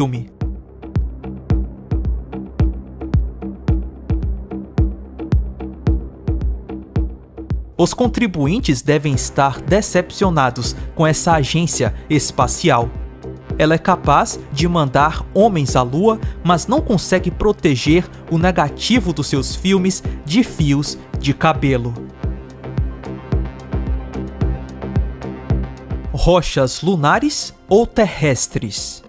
filme. Os contribuintes devem estar decepcionados com essa agência espacial. Ela é capaz de mandar homens à Lua, mas não consegue proteger o negativo dos seus filmes de fios de cabelo. Rochas lunares ou terrestres?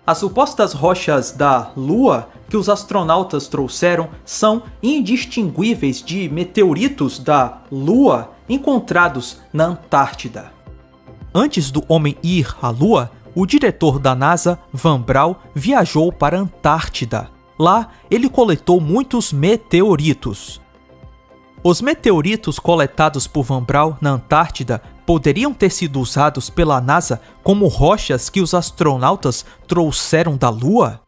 As supostas rochas da Lua que os astronautas trouxeram são indistinguíveis de meteoritos da Lua encontrados na Antártida. Antes do homem ir à Lua, o diretor da NASA, Van Braun, viajou para a Antártida. Lá, ele coletou muitos meteoritos. Os meteoritos coletados por Van Braun na Antártida poderiam ter sido usados pela NASA como rochas que os astronautas trouxeram da Lua?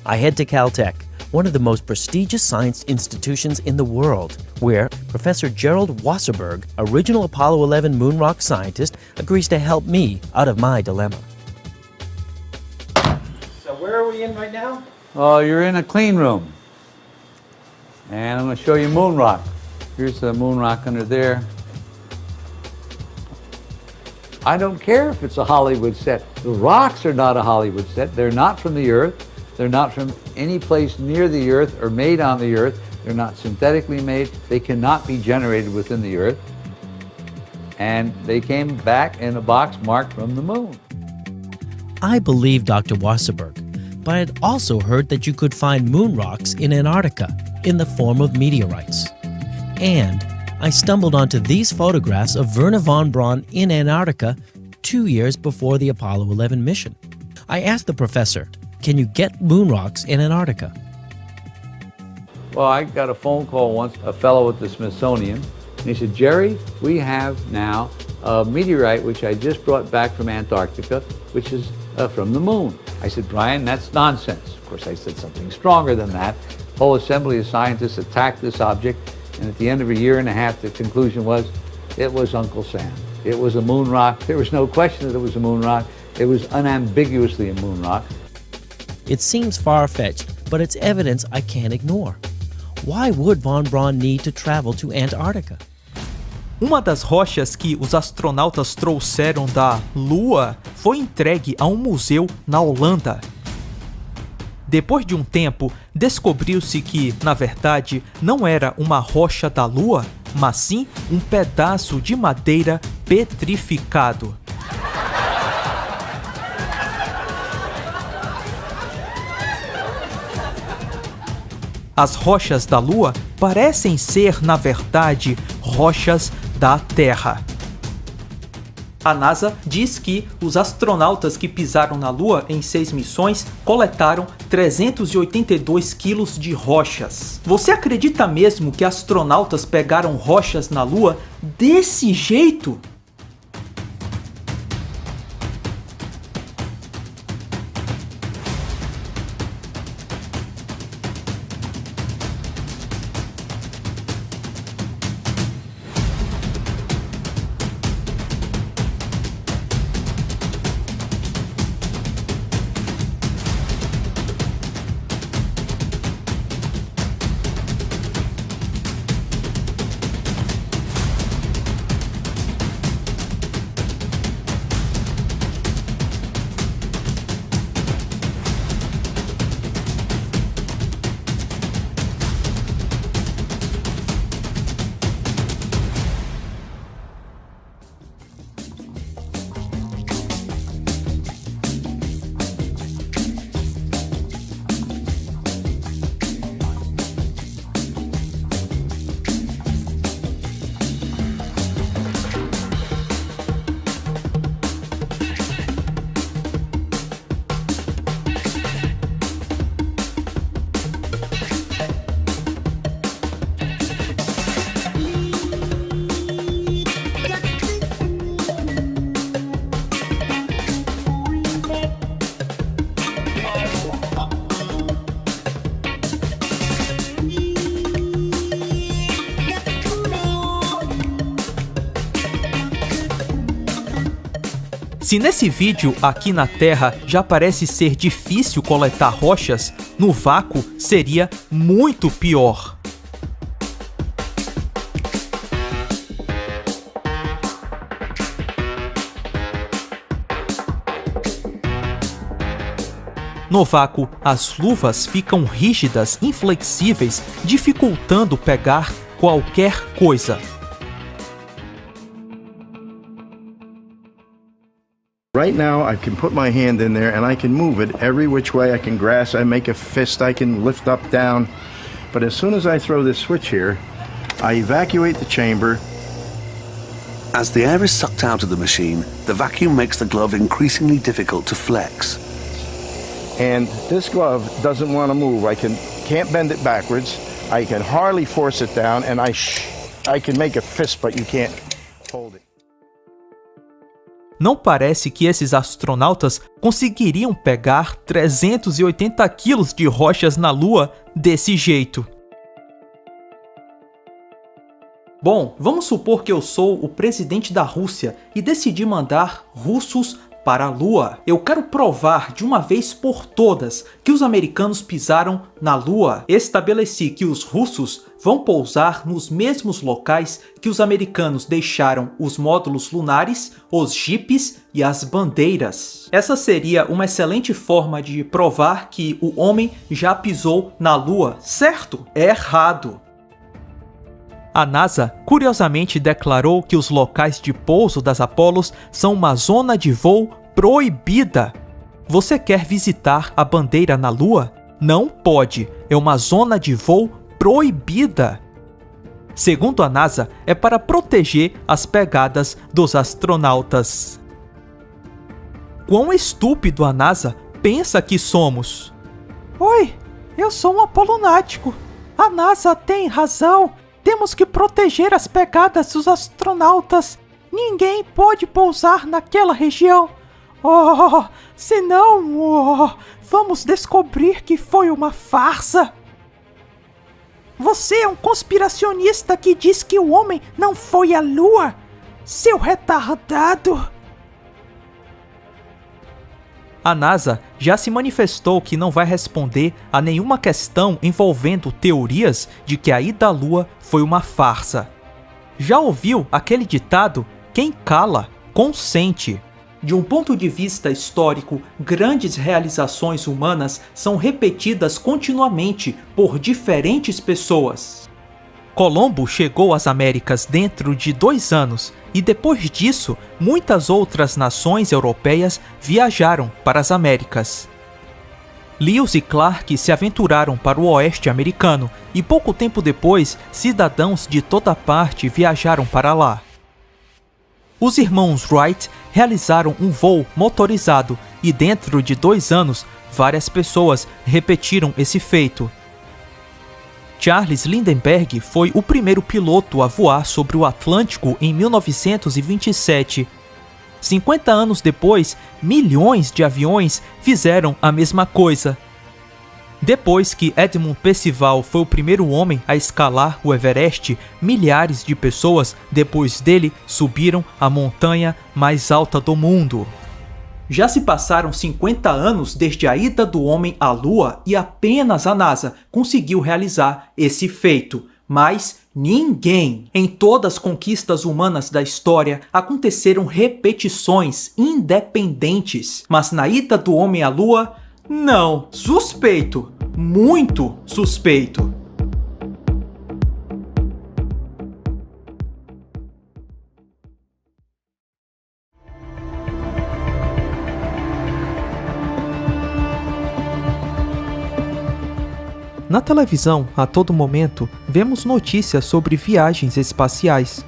I head to Caltech, one of the most prestigious science institutions in the world, where Professor Gerald Wasserberg, original Apollo 11 moon rock scientist, agrees to help me out of my dilemma. So where are we in right now? Oh, you're in a clean room. And I'm going to show you moon rock. Here's the moon rock under there. I don't care if it's a Hollywood set. The rocks are not a Hollywood set. They're not from the Earth. They're not from any place near the Earth or made on the Earth. They're not synthetically made. They cannot be generated within the Earth. And they came back in a box marked from the moon. I believe Dr. Wasserberg, but I'd also heard that you could find moon rocks in Antarctica in the form of meteorites. And I stumbled onto these photographs of Wernher von Braun in Antarctica 2 years before the Apollo 11 mission. I asked the professor, can you get moon rocks in Antarctica? Well, I got a phone call once, a fellow at the Smithsonian, and he said, Jerry, we have now a meteorite which I just brought back from Antarctica, which is from the moon. I said, Brian, that's nonsense. Of course, I said something stronger than that. The whole assembly of scientists attacked this object, and at the end of a year and a half, the conclusion was, it was Uncle Sam. It was a moon rock. There was no question that it was a moon rock. It was unambiguously a moon rock. It seems far-fetched, but it's evidence I can't ignore. Why would von Braun need to travel to Antarctica? Uma das rochas que os astronautas trouxeram da Lua foi entregue a um museu na Holanda. Depois de um tempo, descobriu-se que, na verdade, não era uma rocha da Lua, mas sim um pedaço de madeira petrificado. As rochas da Lua parecem ser, na verdade, rochas da Terra. A NASA diz que os astronautas que pisaram na Lua em 6 missões coletaram 382 quilos de rochas. Você acredita mesmo que astronautas pegaram rochas na Lua desse jeito? Se nesse vídeo aqui na Terra já parece ser difícil coletar rochas, no vácuo seria muito pior. No vácuo, as luvas ficam rígidas, inflexíveis, dificultando pegar qualquer coisa. Right now, I can put my hand in there and I can move it every which way. I can grasp, I make a fist, I can lift up, down. But as soon as I throw this switch here, I evacuate the chamber. As the air is sucked out of the machine, the vacuum makes the glove increasingly difficult to flex. And this glove doesn't want to move. I can't bend it backwards. I can hardly force it down, and I can make a fist, but you can't hold it. Não parece que esses astronautas conseguiriam pegar 380 quilos de rochas na Lua desse jeito. Bom, vamos supor que eu sou o presidente da Rússia e decidi mandar russos para a Lua. Eu quero provar de uma vez por todas que os americanos pisaram na Lua. Estabeleci que os russos vão pousar nos mesmos locais que os americanos deixaram os módulos lunares, os jipes e as bandeiras. Essa seria uma excelente forma de provar que o homem já pisou na Lua, certo? Errado. A NASA, curiosamente, declarou que os locais de pouso das Apolos são uma zona de voo proibida. Você quer visitar a bandeira na Lua? Não pode, é uma zona de voo proibida. Segundo a NASA, é para proteger as pegadas dos astronautas. Quão estúpido a NASA pensa que somos? Oi, eu sou um apolonático. A NASA tem razão. Temos que proteger as pegadas dos astronautas. Ninguém pode pousar naquela região. Senão vamos descobrir que foi uma farsa. Você é um conspiracionista que diz que o homem não foi à Lua? Seu retardado! A NASA já se manifestou que não vai responder a nenhuma questão envolvendo teorias de que a ida à Lua foi uma farsa. Já ouviu aquele ditado? Quem cala, consente. De um ponto de vista histórico, grandes realizações humanas são repetidas continuamente por diferentes pessoas. Colombo chegou às Américas dentro de 2 anos e depois disso, muitas outras nações europeias viajaram para as Américas. Lewis e Clark se aventuraram para o oeste americano e pouco tempo depois, cidadãos de toda parte viajaram para lá. Os irmãos Wright realizaram um voo motorizado e dentro de 2 anos, várias pessoas repetiram esse feito. Charles Lindbergh foi o primeiro piloto a voar sobre o Atlântico em 1927. 50 anos depois, milhões de aviões fizeram a mesma coisa. Depois que Edmund Percival foi o primeiro homem a escalar o Everest, milhares de pessoas depois dele subiram a montanha mais alta do mundo. Já se passaram 50 anos desde a ida do homem à Lua e apenas a NASA conseguiu realizar esse feito. Mas ninguém. Em todas as conquistas humanas da história aconteceram repetições independentes. Mas na ida do homem à Lua, não. Suspeito. Muito suspeito. Na televisão, a todo momento, vemos notícias sobre viagens espaciais.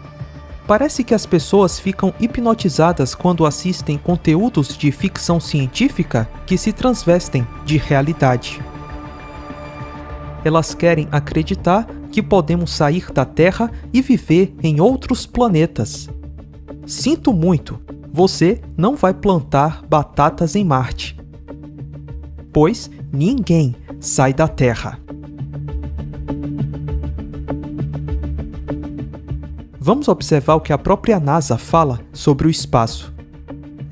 Parece que as pessoas ficam hipnotizadas quando assistem conteúdos de ficção científica que se transvestem de realidade. Elas querem acreditar que podemos sair da Terra e viver em outros planetas. Sinto muito, você não vai plantar batatas em Marte, pois ninguém sai da Terra. Vamos observar o que a própria NASA fala sobre o espaço.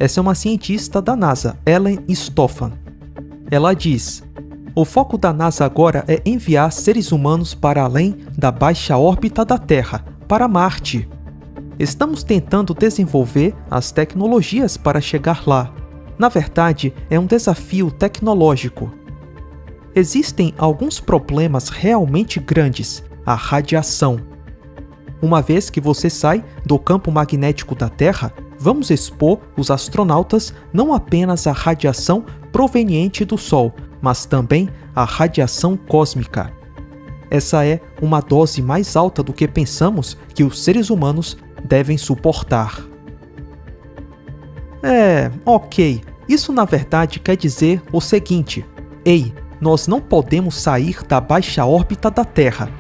Essa é uma cientista da NASA, Ellen Stofan. Ela diz: o foco da NASA agora é enviar seres humanos para além da baixa órbita da Terra, para Marte. Estamos tentando desenvolver as tecnologias para chegar lá. Na verdade, é um desafio tecnológico. Existem alguns problemas realmente grandes: a radiação. Uma vez que você sai do campo magnético da Terra, vamos expor os astronautas não apenas à radiação proveniente do Sol, mas também à radiação cósmica. Essa é uma dose mais alta do que pensamos que os seres humanos devem suportar. Ok. Isso na verdade quer dizer o seguinte: ei, nós não podemos sair da baixa órbita da Terra.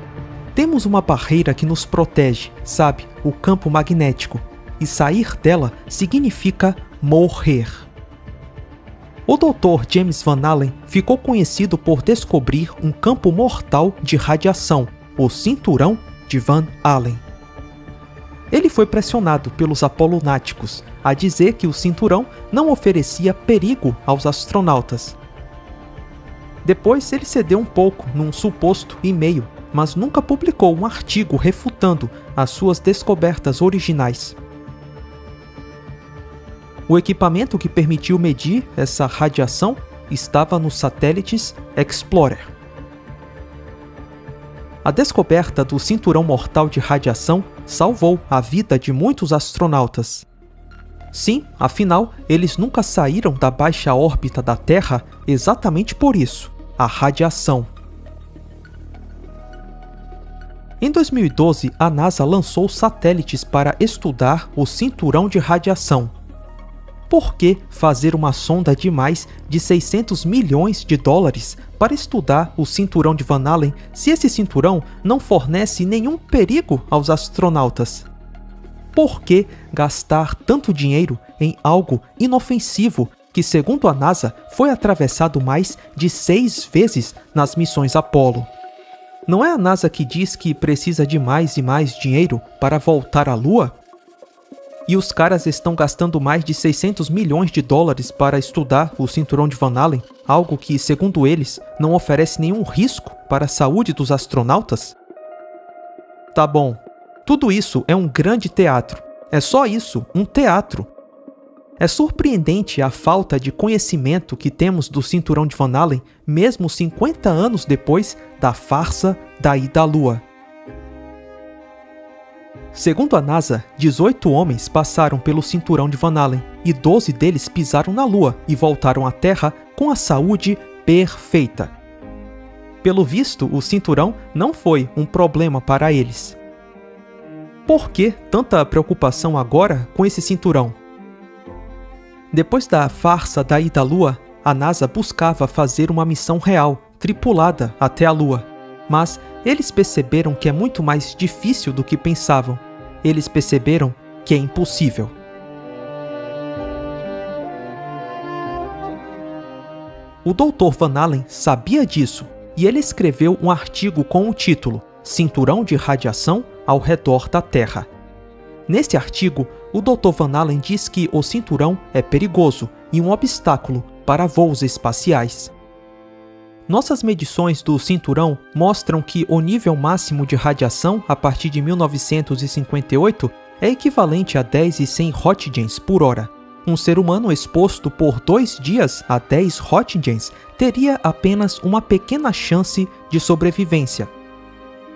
Temos uma barreira que nos protege, sabe? O campo magnético. E sair dela significa morrer. O Dr. James Van Allen ficou conhecido por descobrir um campo mortal de radiação, o cinturão de Van Allen. Ele foi pressionado pelos apolonáticos a dizer que o cinturão não oferecia perigo aos astronautas. Depois ele cedeu um pouco num suposto e-mail, mas nunca publicou um artigo refutando as suas descobertas originais. O equipamento que permitiu medir essa radiação estava nos satélites Explorer. A descoberta do cinturão mortal de radiação salvou a vida de muitos astronautas. Sim, afinal, eles nunca saíram da baixa órbita da Terra exatamente por isso, a radiação. Em 2012, a NASA lançou satélites para estudar o cinturão de radiação. Por que fazer uma sonda de mais de 600 milhões de dólares para estudar o cinturão de Van Allen se esse cinturão não fornece nenhum perigo aos astronautas? Por que gastar tanto dinheiro em algo inofensivo que, segundo a NASA, foi atravessado mais de 6 vezes nas missões Apollo? Não é a NASA que diz que precisa de mais e mais dinheiro para voltar à Lua? E os caras estão gastando mais de 600 milhões de dólares para estudar o cinturão de Van Allen, algo que, segundo eles, não oferece nenhum risco para a saúde dos astronautas? Tá bom, tudo isso é um grande teatro. É só isso, um teatro. É surpreendente a falta de conhecimento que temos do cinturão de Van Allen, mesmo 50 anos depois da farsa da ida à Lua. Segundo a NASA, 18 homens passaram pelo cinturão de Van Allen e 12 deles pisaram na Lua e voltaram à Terra com a saúde perfeita. Pelo visto, o cinturão não foi um problema para eles. Por que tanta preocupação agora com esse cinturão? Depois da farsa da ida à Lua, a NASA buscava fazer uma missão real, tripulada até a Lua. Mas eles perceberam que é muito mais difícil do que pensavam. Eles perceberam que é impossível. O Dr. Van Allen sabia disso e ele escreveu um artigo com o título Cinturão de Radiação ao redor da Terra. Nesse artigo, o Dr. Van Allen diz que o cinturão é perigoso e um obstáculo para voos espaciais. Nossas medições do cinturão mostram que o nível máximo de radiação a partir de 1958 é equivalente a 10/100 roentgens por hora. Um ser humano exposto por 2 dias a 10 roentgens teria apenas uma pequena chance de sobrevivência.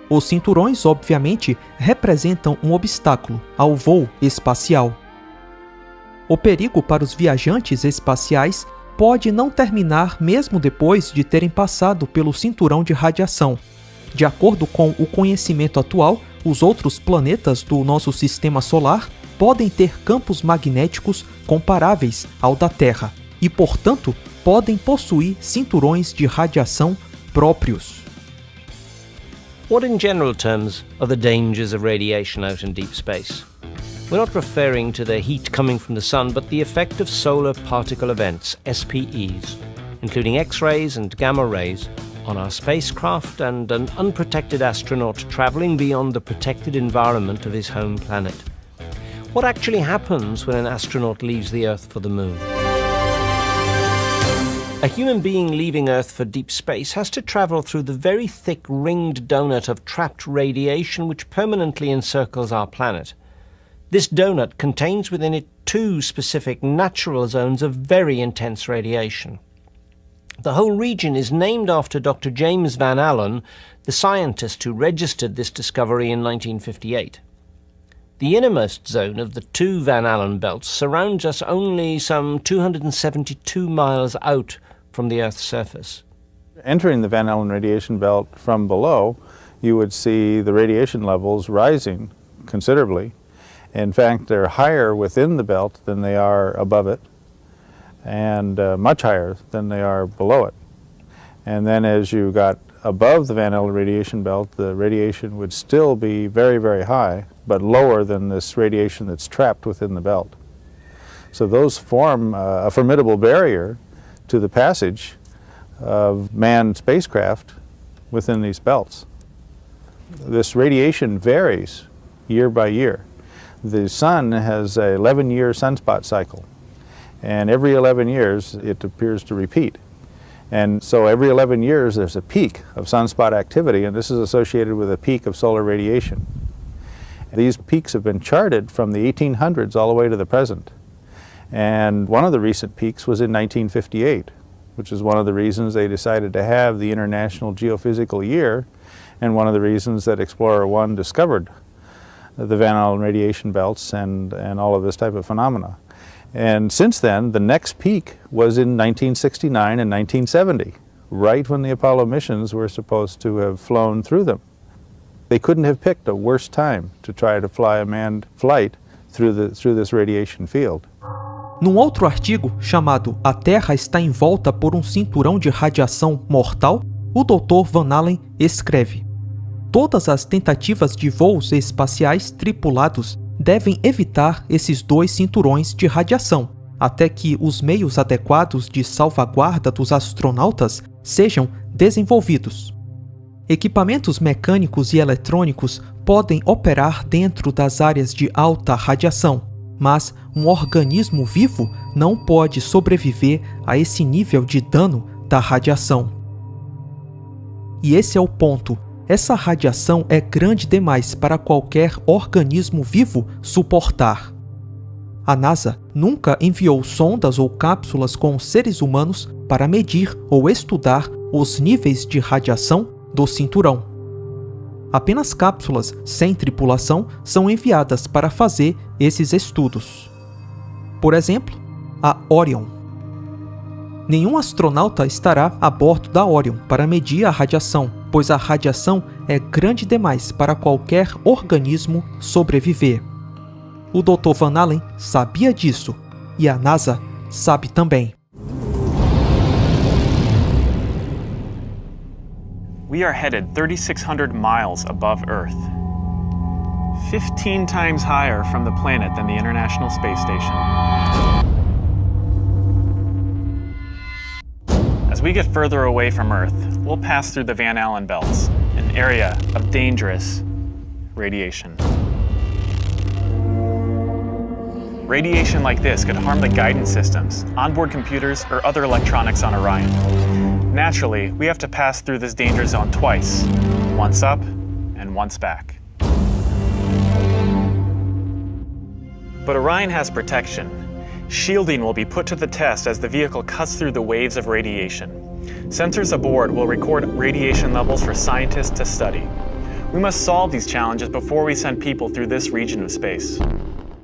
Os cinturões, obviamente, representam um obstáculo ao voo espacial. O perigo para os viajantes espaciais pode não terminar mesmo depois de terem passado pelo cinturão de radiação. De acordo com o conhecimento atual, os outros planetas do nosso sistema solar podem ter campos magnéticos comparáveis ao da Terra e, portanto, podem possuir cinturões de radiação próprios. What in general terms are the dangers of radiation out in deep space? We're not referring to the heat coming from the sun, but the effect of solar particle events, SPEs, including X-rays and gamma rays, on our spacecraft and an unprotected astronaut traveling beyond the protected environment of his home planet. What actually happens when an astronaut leaves the Earth for the Moon? A human being leaving Earth for deep space has to travel through the very thick ringed donut of trapped radiation which permanently encircles our planet. This donut contains within it two specific natural zones of very intense radiation. The whole region is named after Dr. James Van Allen, the scientist who registered this discovery in 1958. The innermost zone of the two Van Allen belts surrounds us only some 272 miles out from the Earth's surface. Entering the Van Allen radiation belt from below, you would see the radiation levels rising considerably. In fact, they're higher within the belt than they are above it, and much higher than they are below it. And then as you got above the Van Allen radiation belt, the radiation would still be very, very high, but lower than this radiation that's trapped within the belt. So those form a formidable barrier to the passage of manned spacecraft within these belts. This radiation varies year by year. The sun has an 11-year sunspot cycle, and every 11 years it appears to repeat. And so every 11 years there's a peak of sunspot activity, and this is associated with a peak of solar radiation. These peaks have been charted from the 1800s all the way to the present. And one of the recent peaks was in 1958, which is one of the reasons they decided to have the International Geophysical Year, and one of the reasons that Explorer 1 discovered the Van Allen radiation belts and all of this type of phenomena. And since then, the next peak was in 1969 and 1970, right when the Apollo missions were supposed to have flown through them. They couldn't have picked a worse time to try to fly a manned flight through this radiation field. Num outro artigo, chamado A Terra está envolta por um cinturão de radiação mortal, o Dr. Van Allen escreve: todas as tentativas de voos espaciais tripulados devem evitar esses dois cinturões de radiação, até que os meios adequados de salvaguarda dos astronautas sejam desenvolvidos. Equipamentos mecânicos e eletrônicos podem operar dentro das áreas de alta radiação, mas um organismo vivo não pode sobreviver a esse nível de dano da radiação. E esse é o ponto. Essa radiação é grande demais para qualquer organismo vivo suportar. A NASA nunca enviou sondas ou cápsulas com seres humanos para medir ou estudar os níveis de radiação do cinturão. Apenas cápsulas sem tripulação são enviadas para fazer esses estudos. Por exemplo, a Orion. Nenhum astronauta estará a bordo da Orion para medir a radiação, pois a radiação é grande demais para qualquer organismo sobreviver. O Dr. Van Allen sabia disso, e a NASA sabe também. We are headed 3,600 miles above Earth, 15 times higher from the planet than the International Space Station. As we get further away from Earth, we'll pass through the Van Allen belts, an area of dangerous radiation. Radiation like this could harm the guidance systems, onboard computers, or other electronics on Orion. Naturally, we have to pass through this danger zone twice, once up and once back. But Orion has protection. Shielding will be put to the test as the vehicle cuts through the waves of radiation. Sensors aboard will record radiation levels for scientists to study. We must solve these challenges before we send people through this region of space.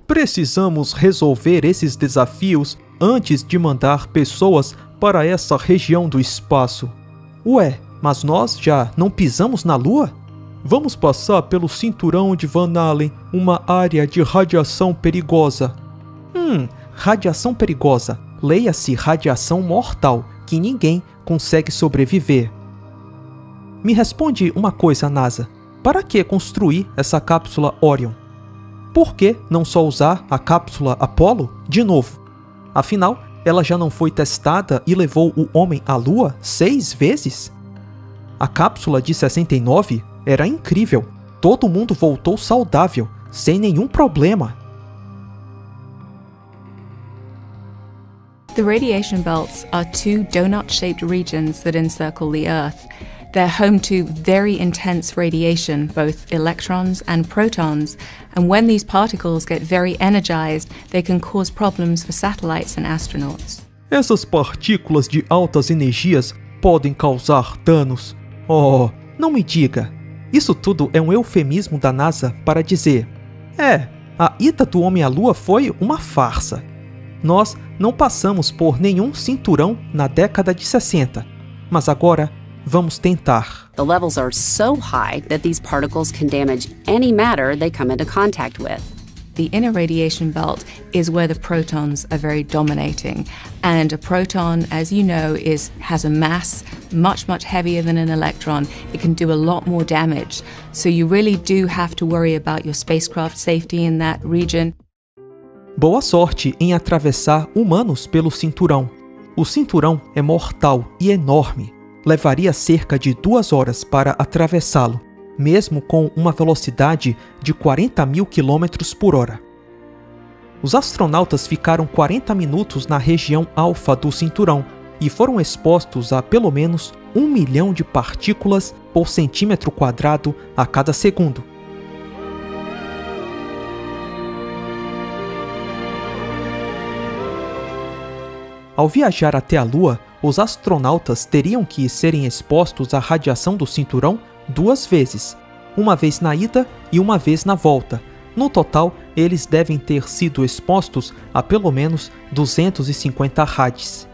Precisamos resolver esses desafios antes de mandar pessoas para essa região do espaço. Ué, mas nós já não pisamos na Lua? Vamos passar pelo cinturão de Van Allen, uma área de radiação perigosa. Radiação perigosa. Leia-se radiação mortal, que ninguém consegue sobreviver. Me responde uma coisa, NASA. Para que construir essa cápsula Orion? Por que não só usar a cápsula Apollo de novo? Afinal, ela já não foi testada e levou o homem à Lua 6 vezes? A cápsula de 69 era incrível. Todo mundo voltou saudável, sem nenhum problema. The radiation belts are two donut-shaped regions that encircle the Earth. They're home to very intense radiation, both electrons and protons, and when these particles get very energized, they can cause problems for satellites and astronauts. Essas partículas de altas energias podem causar danos. Oh, não me diga. Isso tudo é um eufemismo da NASA para dizer: a ida do homem à Lua foi uma farsa. Nós não passamos por nenhum cinturão na década de 60, mas agora vamos tentar. The levels are so high that these particles can damage any matter they come into contact with. The inner radiation belt is where the protons are very dominating. And a proton, as you know, has a mass much heavier than an electron. It can do a lot more damage. So you really do have to worry about your spacecraft safety in that region. Boa sorte em atravessar humanos pelo cinturão. O cinturão é mortal e enorme. Levaria cerca de 2 horas para atravessá-lo, mesmo com uma velocidade de 40.000 km por hora. Os astronautas ficaram 40 minutos na região alfa do cinturão e foram expostos a pelo menos 1 milhão de partículas por centímetro quadrado a cada segundo. Ao viajar até a Lua, os astronautas teriam que serem expostos à radiação do cinturão 2 vezes, uma vez na ida e uma vez na volta. No total, eles devem ter sido expostos a pelo menos 250 rádios.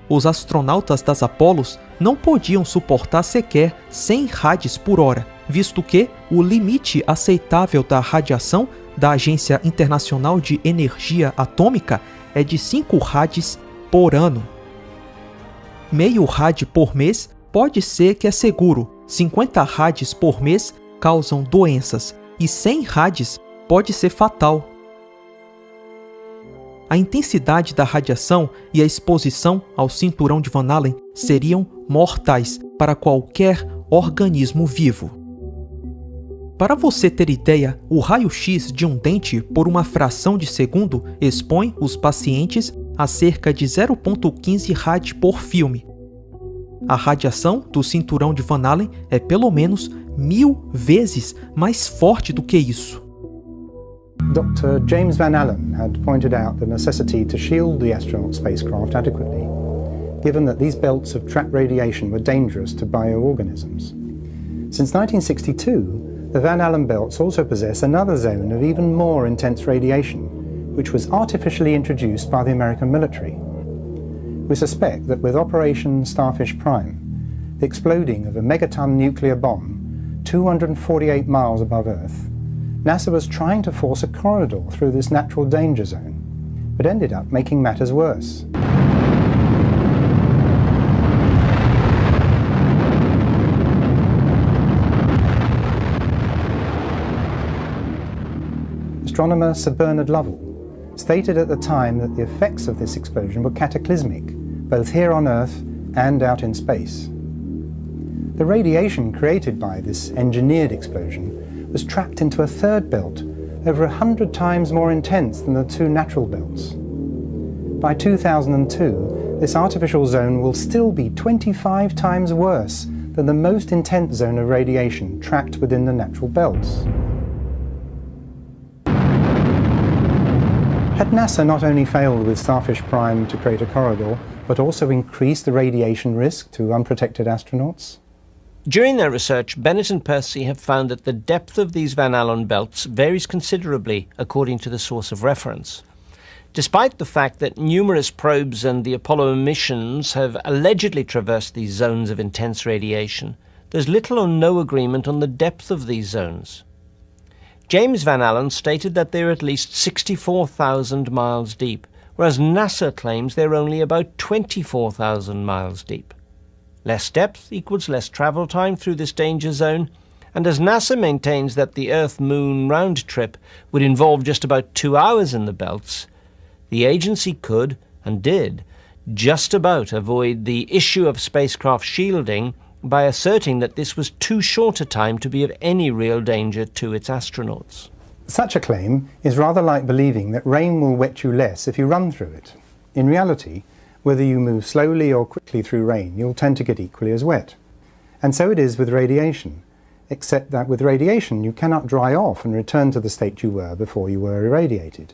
Os astronautas das Apolos não podiam suportar sequer 100 rádios por hora, visto que o limite aceitável da radiação da Agência Internacional de Energia Atômica é de 5 rádios por ano. Meio rádio por mês pode ser que é seguro, 50 rádios por mês causam doenças e 100 rádios pode ser fatal. A intensidade da radiação e a exposição ao cinturão de Van Allen seriam mortais para qualquer organismo vivo. Para você ter ideia, o raio-x de um dente por uma fração de segundo expõe os pacientes a cerca de 0,15 rádio por filme. A radiação do cinturão de Van Allen é pelo menos 1000 vezes mais forte do que isso. Dr. James Van Allen had pointed out the necessity to shield the astronaut spacecraft adequately, given that these belts of trapped radiation were dangerous to bioorganisms. Since 1962, the Van Allen belts also possess another zone of even more intense radiation, which was artificially introduced by the American military. We suspect that with Operation Starfish Prime, the exploding of a megaton nuclear bomb 248 miles above Earth, NASA was trying to force a corridor through this natural danger zone, but ended up making matters worse. Astronomer Sir Bernard Lovell stated at the time that the effects of this explosion were cataclysmic, both here on Earth and out in space. The radiation created by this engineered explosion was trapped into a third belt, over 100 times more intense than the 2 natural belts. By 2002, this artificial zone will still be 25 times worse than the most intense zone of radiation trapped within the natural belts. Had NASA not only failed with Starfish Prime to create a corridor, but also increased the radiation risk to unprotected astronauts? During their research, Bennett and Percy have found that the depth of these Van Allen belts varies considerably according to the source of reference. Despite the fact that numerous probes and the Apollo missions have allegedly traversed these zones of intense radiation, there's little or no agreement on the depth of these zones. James Van Allen stated that they're at least 64,000 miles deep, whereas NASA claims they're only about 24,000 miles deep. Less depth equals less travel time through this danger zone, and as NASA maintains that the Earth-Moon round trip would involve just about 2 hours in the belts, the agency could, and did, just about avoid the issue of spacecraft shielding by asserting that this was too short a time to be of any real danger to its astronauts. Such a claim is rather like believing that rain will wet you less if you run through it. In reality, Whether you move slowly or quickly through rain, you'll tend to get equally as wet. And so it is with radiation, except that with radiation you cannot dry off and return to the state you were before you were irradiated.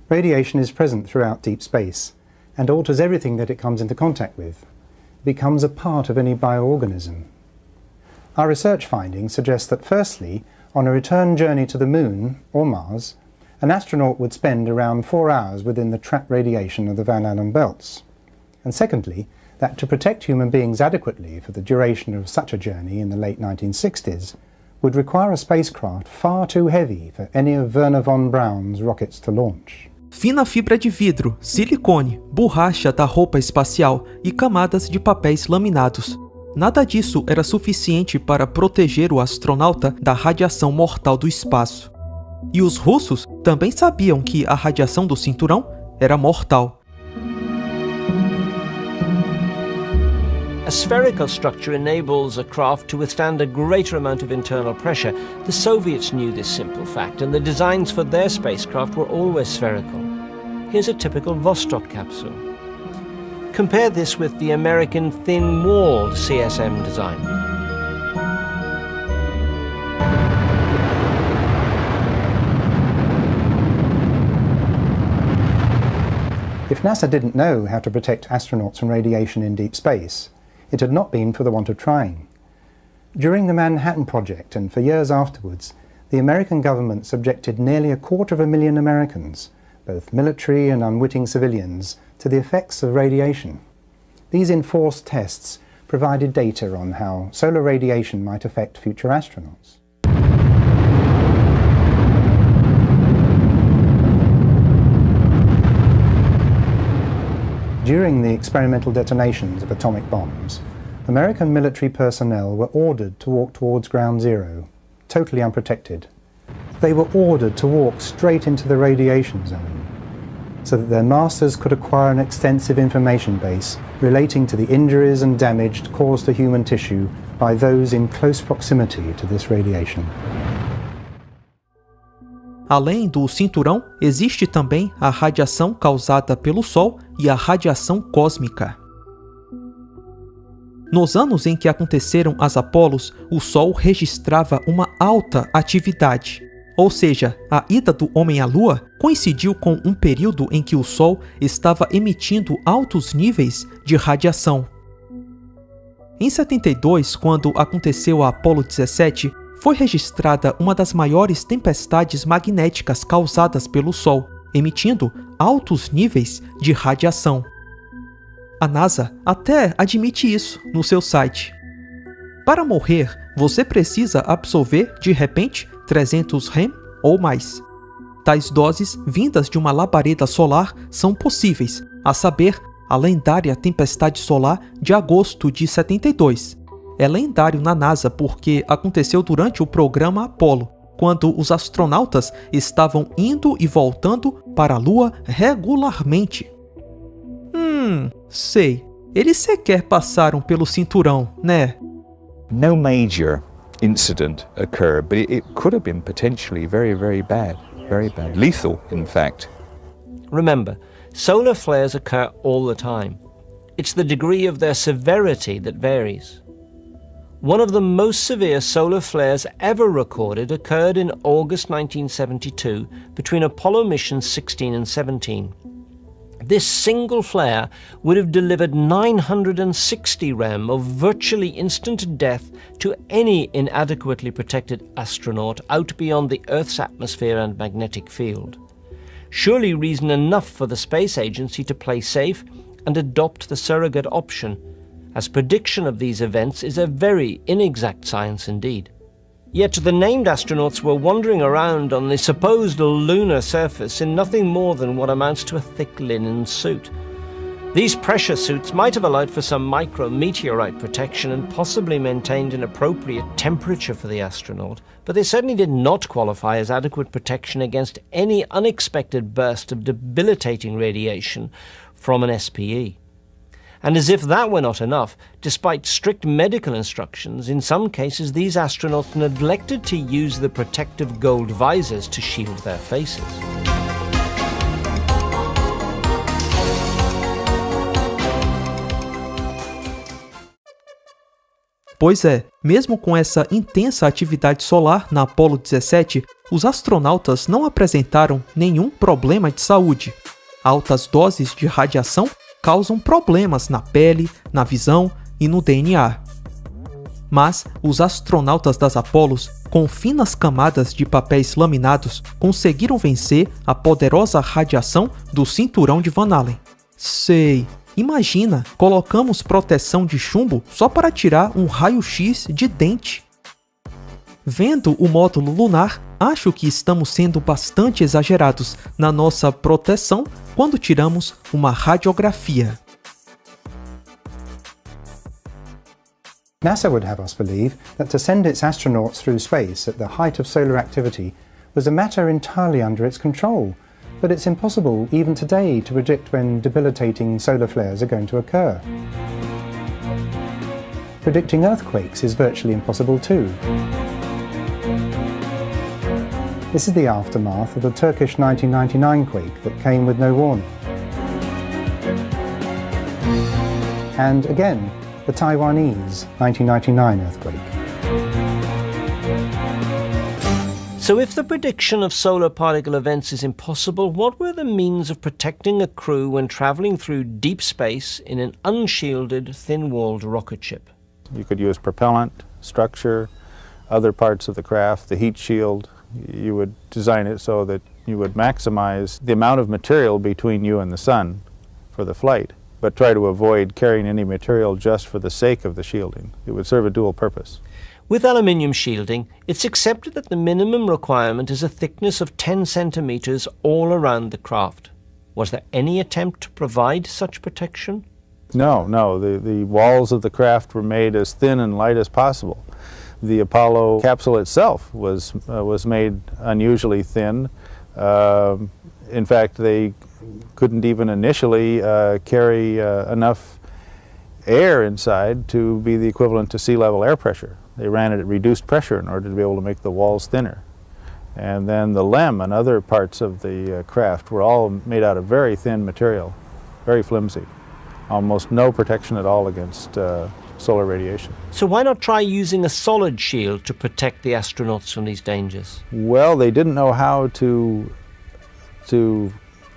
Radiation is present throughout deep space and alters everything that it comes into contact with. It becomes a part of any bioorganism. Our research findings suggest that firstly, on a return journey to the Moon or Mars, an astronaut would spend around 4 hours within the trapped radiation of the Van Allen belts. And secondly, that to protect human beings adequately for the duration of such a journey in the late 1960s would require a spacecraft far too heavy for any of Wernher von Braun's rockets to launch. Fina fibra de vidro, silicone, borracha da roupa espacial e camadas de papéis laminados. Nada disso era suficiente para proteger o astronauta da radiação mortal do espaço. E os russos também sabiam que a radiação do cinturão era mortal. A spherical structure enables a craft to withstand a greater amount of internal pressure. The Soviets knew this simple fact, and the designs for their spacecraft were always spherical. Here's a typical Vostok capsule. Compare this with the American thin-walled CSM design. If NASA didn't know how to protect astronauts from radiation in deep space, it had not been for the want of trying. During the Manhattan Project and for years afterwards, the American government subjected nearly 250,000 Americans, both military and unwitting civilians, to the effects of radiation. These enforced tests provided data on how solar radiation might affect future astronauts. During the experimental detonations of atomic bombs, American military personnel were ordered to walk towards ground zero, totally unprotected. They were ordered to walk straight into the radiation zone, so that their masters could acquire an extensive information base relating to the injuries and damage caused to human tissue by those in close proximity to this radiation. Além do cinturão, existe também a radiação causada pelo Sol e a radiação cósmica. Nos anos em que aconteceram as Apolos, o Sol registrava uma alta atividade. Ou seja, a ida do homem à Lua coincidiu com um período em que o Sol estava emitindo altos níveis de radiação. Em 72, quando aconteceu a Apollo 17, foi registrada uma das maiores tempestades magnéticas causadas pelo Sol, emitindo altos níveis de radiação. A NASA até admite isso no seu site. Para morrer, você precisa absorver, de repente, 300 rem ou mais. Tais doses vindas de uma labareda solar são possíveis, a saber, a lendária tempestade solar de agosto de 72. É lendário na NASA porque aconteceu durante o programa Apollo, quando os astronautas estavam indo e voltando para a Lua regularmente. Sei. Eles sequer passaram pelo cinturão, né? No major incident occurred, but it could have been potentially very, very bad. Very bad. Lethal, in fact. Remember, solar flares occur all the time. It's the degree of their severity that varies. One of the most severe solar flares ever recorded occurred in August 1972 between Apollo missions 16 and 17. This single flare would have delivered 960 rem of virtually instant death to any inadequately protected astronaut out beyond the Earth's atmosphere and magnetic field. Surely reason enough for the space agency to play safe and adopt the surrogate option, as prediction of these events is a very inexact science indeed. Yet the named astronauts were wandering around on the supposed lunar surface in nothing more than what amounts to a thick linen suit. These pressure suits might have allowed for some micrometeorite protection and possibly maintained an appropriate temperature for the astronaut, but they certainly did not qualify as adequate protection against any unexpected burst of debilitating radiation from an SPE. And as if that were not enough, despite strict medical instructions, in some cases these astronauts neglected to use the protective gold visors to shield their faces. Pois é, mesmo com essa intensa atividade solar na Apollo 17, os astronautas não apresentaram nenhum problema de saúde. Altas doses de radiação causam problemas na pele, na visão e no DNA. Mas os astronautas das Apolos, com finas camadas de papéis laminados, conseguiram vencer a poderosa radiação do cinturão de Van Allen. Sei, imagina, colocamos proteção de chumbo só para tirar um raio-x de dente. Vendo o módulo lunar, acho que estamos sendo bastante exagerados na nossa proteção quando tiramos uma radiografia. NASA would have us believe that to send its astronauts through space at the height of solar activity was a matter entirely under its control, but it's impossible even today to predict when debilitating solar flares are going to occur. Predicting earthquakes is virtually impossible too. This is the aftermath of the Turkish 1999 quake that came with no warning. And again, the Taiwanese 1999 earthquake. So if the prediction of solar particle events is impossible, what were the means of protecting a crew when travelling through deep space in an unshielded, thin-walled rocket ship? You could use propellant, structure, other parts of the craft, the heat shield. You would design it so that you would maximize the amount of material between you and the sun for the flight, but try to avoid carrying any material just for the sake of the shielding. It would serve a dual purpose. With aluminium shielding, it's accepted that the minimum requirement is a thickness of 10 centimetres all around the craft. Was there any attempt to provide such protection? No. The walls of the craft were made as thin and light as possible. The Apollo capsule itself was made unusually thin. In fact, they couldn't even initially carry enough air inside to be the equivalent to sea level air pressure. They ran it at reduced pressure in order to be able to make the walls thinner. And then the LEM and other parts of the craft were all made out of very thin material, very flimsy. Almost no protection at all against solar radiation. So why not try using a solid shield to protect the astronauts from these dangers? Well, they didn't know how to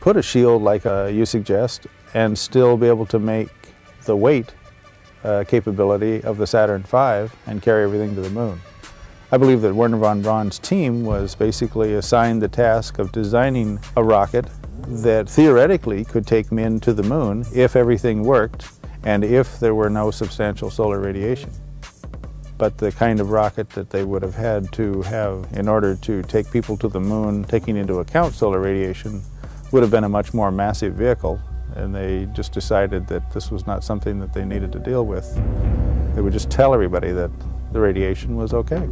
put a shield like you suggest and still be able to make the weight capability of the Saturn V and carry everything to the moon. I believe that Wernher von Braun's team was basically assigned the task of designing a rocket that theoretically could take men to the moon if everything worked and if there were no substantial solar radiation. But the kind of rocket that they would have had to have in order to take people to the moon, taking into account solar radiation, would have been a much more massive vehicle, and they just decided that this was not something that they needed to deal with. They would just tell everybody that the radiation was okay.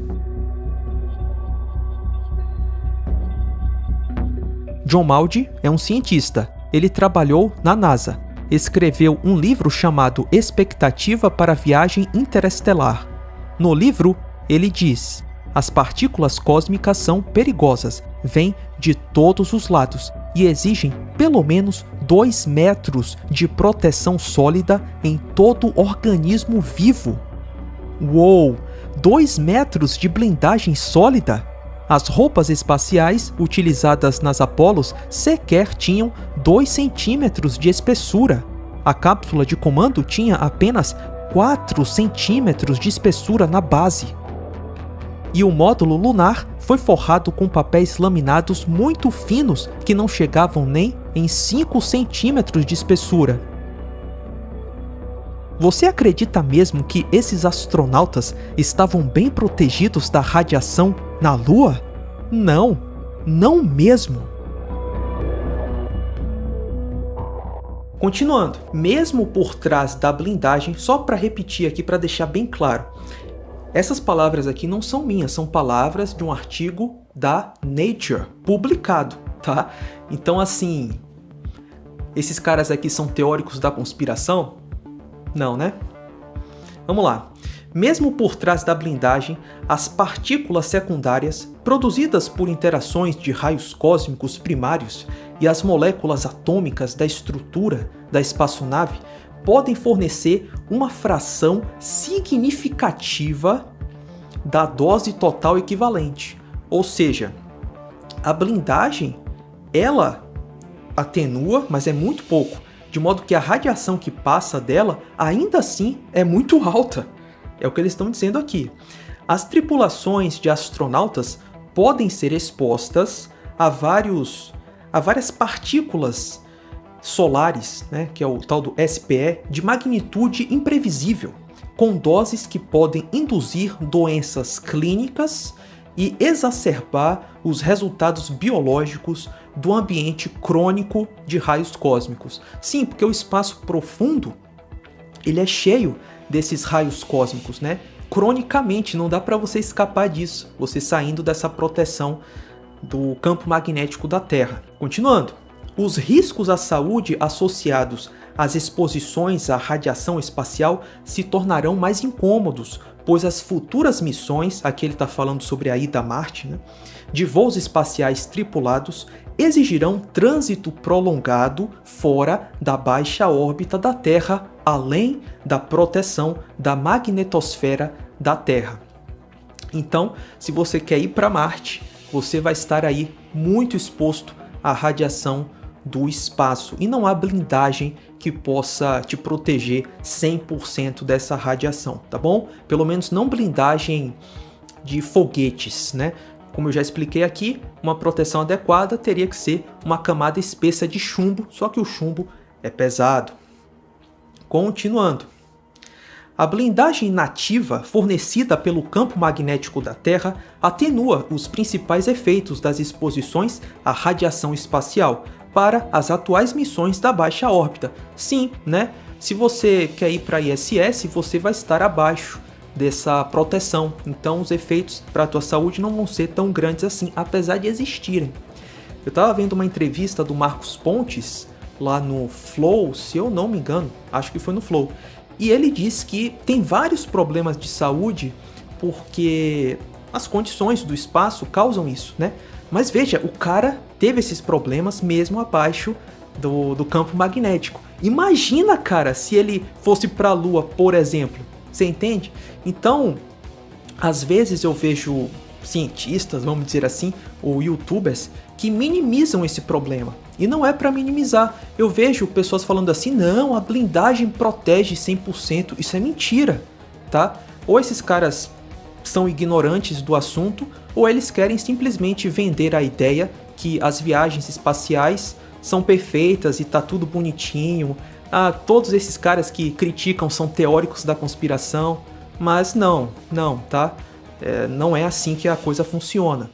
John Maldi é um cientista. Ele trabalhou na NASA. Escreveu um livro chamado Expectativa para a Viagem Interestelar. No livro, ele diz: as partículas cósmicas são perigosas, vêm de todos os lados e exigem pelo menos 2 metros de proteção sólida em todo organismo vivo. Uou! 2 metros de blindagem sólida? As roupas espaciais utilizadas nas Apolos sequer tinham 2 centímetros de espessura. A cápsula de comando tinha apenas 4 centímetros de espessura na base. E o módulo lunar foi forrado com papéis laminados muito finos que não chegavam nem em 5 centímetros de espessura. Você acredita mesmo que esses astronautas estavam bem protegidos da radiação na Lua? Não, não mesmo. Continuando, mesmo por trás da blindagem, só para repetir aqui para deixar bem claro, essas palavras aqui não são minhas, são palavras de um artigo da Nature, publicado, tá? Então assim, esses caras aqui são teóricos da conspiração? Não, né? Vamos lá. Mesmo por trás da blindagem, as partículas secundárias, produzidas por interações de raios cósmicos primários, e as moléculas atômicas da estrutura da espaçonave podem fornecer uma fração significativa da dose total equivalente. Ou seja, a blindagem, ela atenua, mas é muito pouco, de modo que a radiação que passa dela, ainda assim, é muito alta. É o que eles estão dizendo aqui. As tripulações de astronautas podem ser expostas a várias partículas solares, né, que é o tal do SPE, de magnitude imprevisível, com doses que podem induzir doenças clínicas e exacerbar os resultados biológicos do ambiente crônico de raios cósmicos. Sim, porque o espaço profundo, ele é cheio desses raios cósmicos, né? Cronicamente, não dá para você escapar disso, você saindo dessa proteção do campo magnético da Terra. Continuando, os riscos à saúde associados às exposições à radiação espacial se tornarão mais incômodos, pois as futuras missões, aqui ele está falando sobre a ida a Marte, né, de voos espaciais tripulados, exigirão trânsito prolongado fora da baixa órbita da Terra, além da proteção da magnetosfera da Terra. Então, se você quer ir para Marte, você vai estar aí muito exposto à radiação do espaço e não há blindagem que possa te proteger 100% dessa radiação, tá bom? Pelo menos não blindagem de foguetes, né? Como eu já expliquei aqui, uma proteção adequada teria que ser uma camada espessa de chumbo, só que o chumbo é pesado. Continuando. A blindagem nativa fornecida pelo campo magnético da Terra atenua os principais efeitos das exposições à radiação espacial para as atuais missões da baixa órbita. Sim, né? Se você quer ir para a ISS, você vai estar abaixo dessa proteção. Então os efeitos para a tua saúde não vão ser tão grandes assim, apesar de existirem. Eu estava vendo uma entrevista do Marcos Pontes lá no Flow, se eu não me engano, acho que foi no Flow. E ele disse que tem vários problemas de saúde porque as condições do espaço causam isso, né? Mas veja, o cara teve esses problemas mesmo abaixo do campo magnético. Imagina, cara, se ele fosse para a Lua, por exemplo. Você entende? Então, às vezes eu vejo cientistas, vamos dizer assim, ou youtubers, que minimizam esse problema. E não é para minimizar. Eu vejo pessoas falando assim, não, a blindagem protege 100%. Isso é mentira, tá? Ou esses caras são ignorantes do assunto, ou eles querem simplesmente vender a ideia que as viagens espaciais são perfeitas e tá tudo bonitinho. Todos esses caras que criticam são teóricos da conspiração, mas não, tá? Não é assim que a coisa funciona.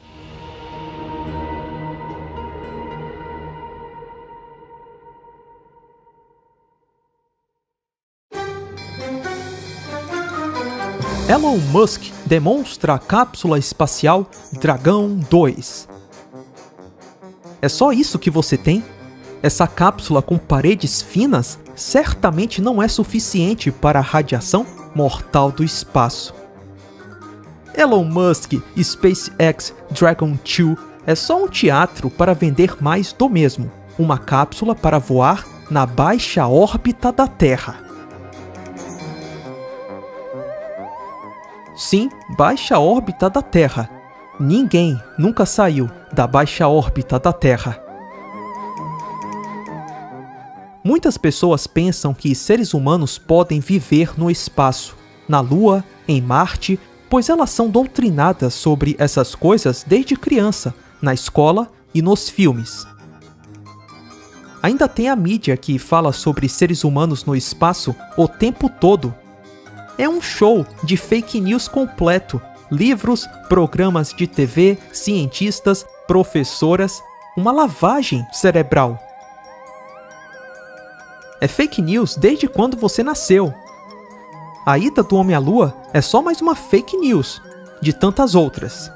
Elon Musk demonstra a cápsula espacial Dragon 2. É só isso que você tem? Essa cápsula com paredes finas certamente não é suficiente para a radiação mortal do espaço. Elon Musk SpaceX Dragon 2 é só um teatro para vender mais do mesmo, uma cápsula para voar na baixa órbita da Terra. Sim, baixa órbita da Terra. Ninguém nunca saiu da baixa órbita da Terra. Muitas pessoas pensam que seres humanos podem viver no espaço, na Lua, em Marte, pois elas são doutrinadas sobre essas coisas desde criança, na escola e nos filmes. Ainda tem a mídia que fala sobre seres humanos no espaço o tempo todo. É um show de fake news completo. Livros, programas de TV, cientistas, professoras, uma lavagem cerebral. É fake news desde quando você nasceu. A ida do homem à Lua é só mais uma fake news, de tantas outras.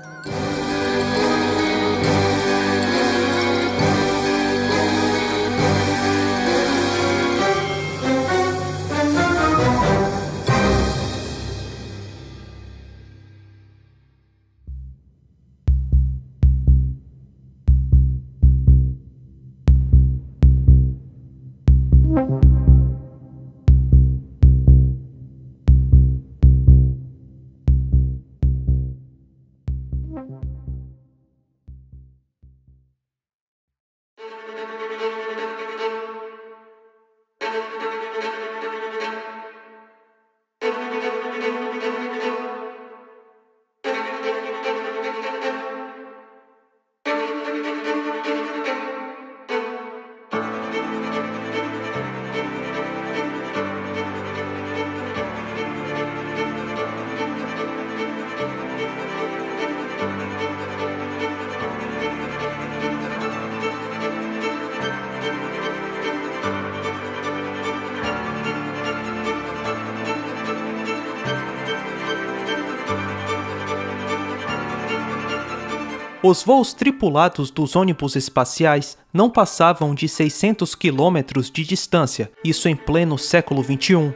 Os voos tripulados dos ônibus espaciais não passavam de 600 quilômetros de distância, isso em pleno século XXI.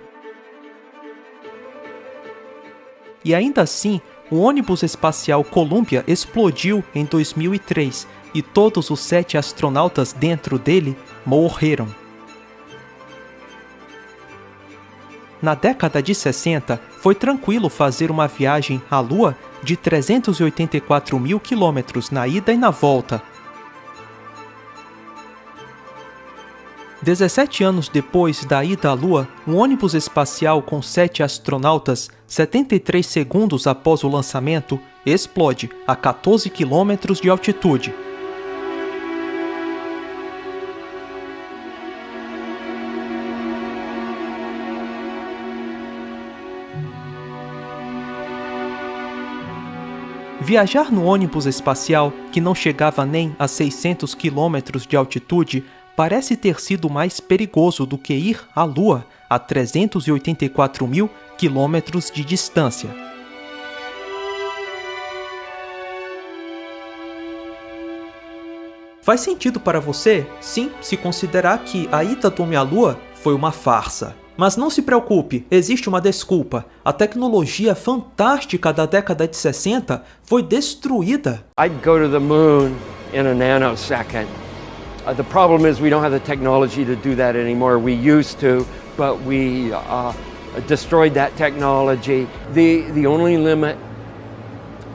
E ainda assim, o ônibus espacial Columbia explodiu em 2003 e todos os 7 astronautas dentro dele morreram. Na década de 60, foi tranquilo fazer uma viagem à Lua de 384 mil quilômetros na ida e na volta. 17 anos depois da ida à Lua, um ônibus espacial com 7 astronautas, 73 segundos após o lançamento, explode a 14 quilômetros de altitude. Viajar no ônibus espacial, que não chegava nem a 600 quilômetros de altitude, parece ter sido mais perigoso do que ir à Lua a 384 mil quilômetros de distância. Faz sentido para você? Sim, se considerar que a ida do homem à Lua foi uma farsa. Mas não se preocupe, existe uma desculpa. A tecnologia fantástica da década de 60 foi destruída. I'd go to the moon in a nanosecond. The problem is we don't have the technology to do that anymore. We used to, but we destroyed that technology. The only limit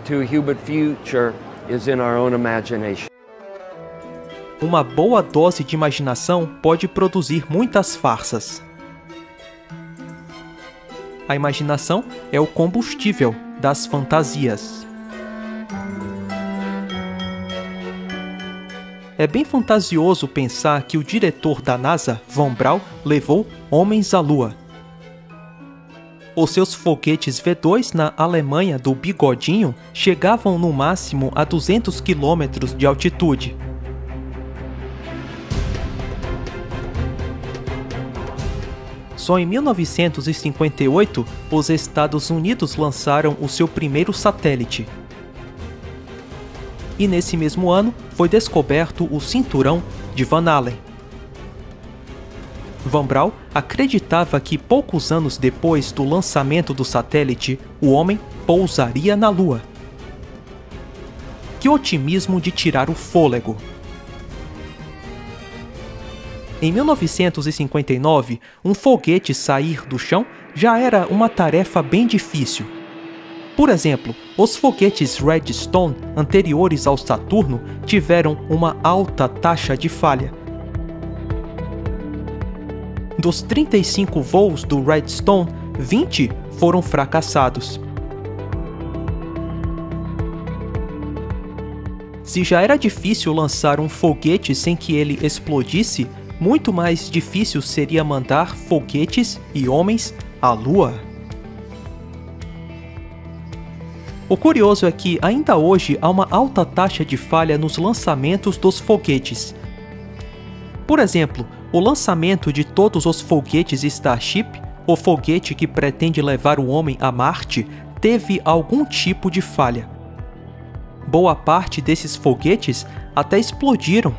to human future is in our own imagination. Uma boa dose de imaginação pode produzir muitas farsas. A imaginação é o combustível das fantasias. É bem fantasioso pensar que o diretor da NASA, Von Braun, levou homens à Lua. Os seus foguetes V2 na Alemanha do Bigodinho chegavam no máximo a 200 km de altitude. Só em 1958, os Estados Unidos lançaram o seu primeiro satélite. E nesse mesmo ano, foi descoberto o cinturão de Van Allen. Von Braun acreditava que poucos anos depois do lançamento do satélite, o homem pousaria na Lua. Que otimismo de tirar o fôlego! Em 1959, um foguete sair do chão já era uma tarefa bem difícil. Por exemplo, os foguetes Redstone anteriores ao Saturno tiveram uma alta taxa de falha. Dos 35 voos do Redstone, 20 foram fracassados. Se já era difícil lançar um foguete sem que ele explodisse, muito mais difícil seria mandar foguetes e homens à Lua. O curioso é que ainda hoje há uma alta taxa de falha nos lançamentos dos foguetes. Por exemplo, o lançamento de todos os foguetes Starship, o foguete que pretende levar o homem a Marte, teve algum tipo de falha. Boa parte desses foguetes até explodiram.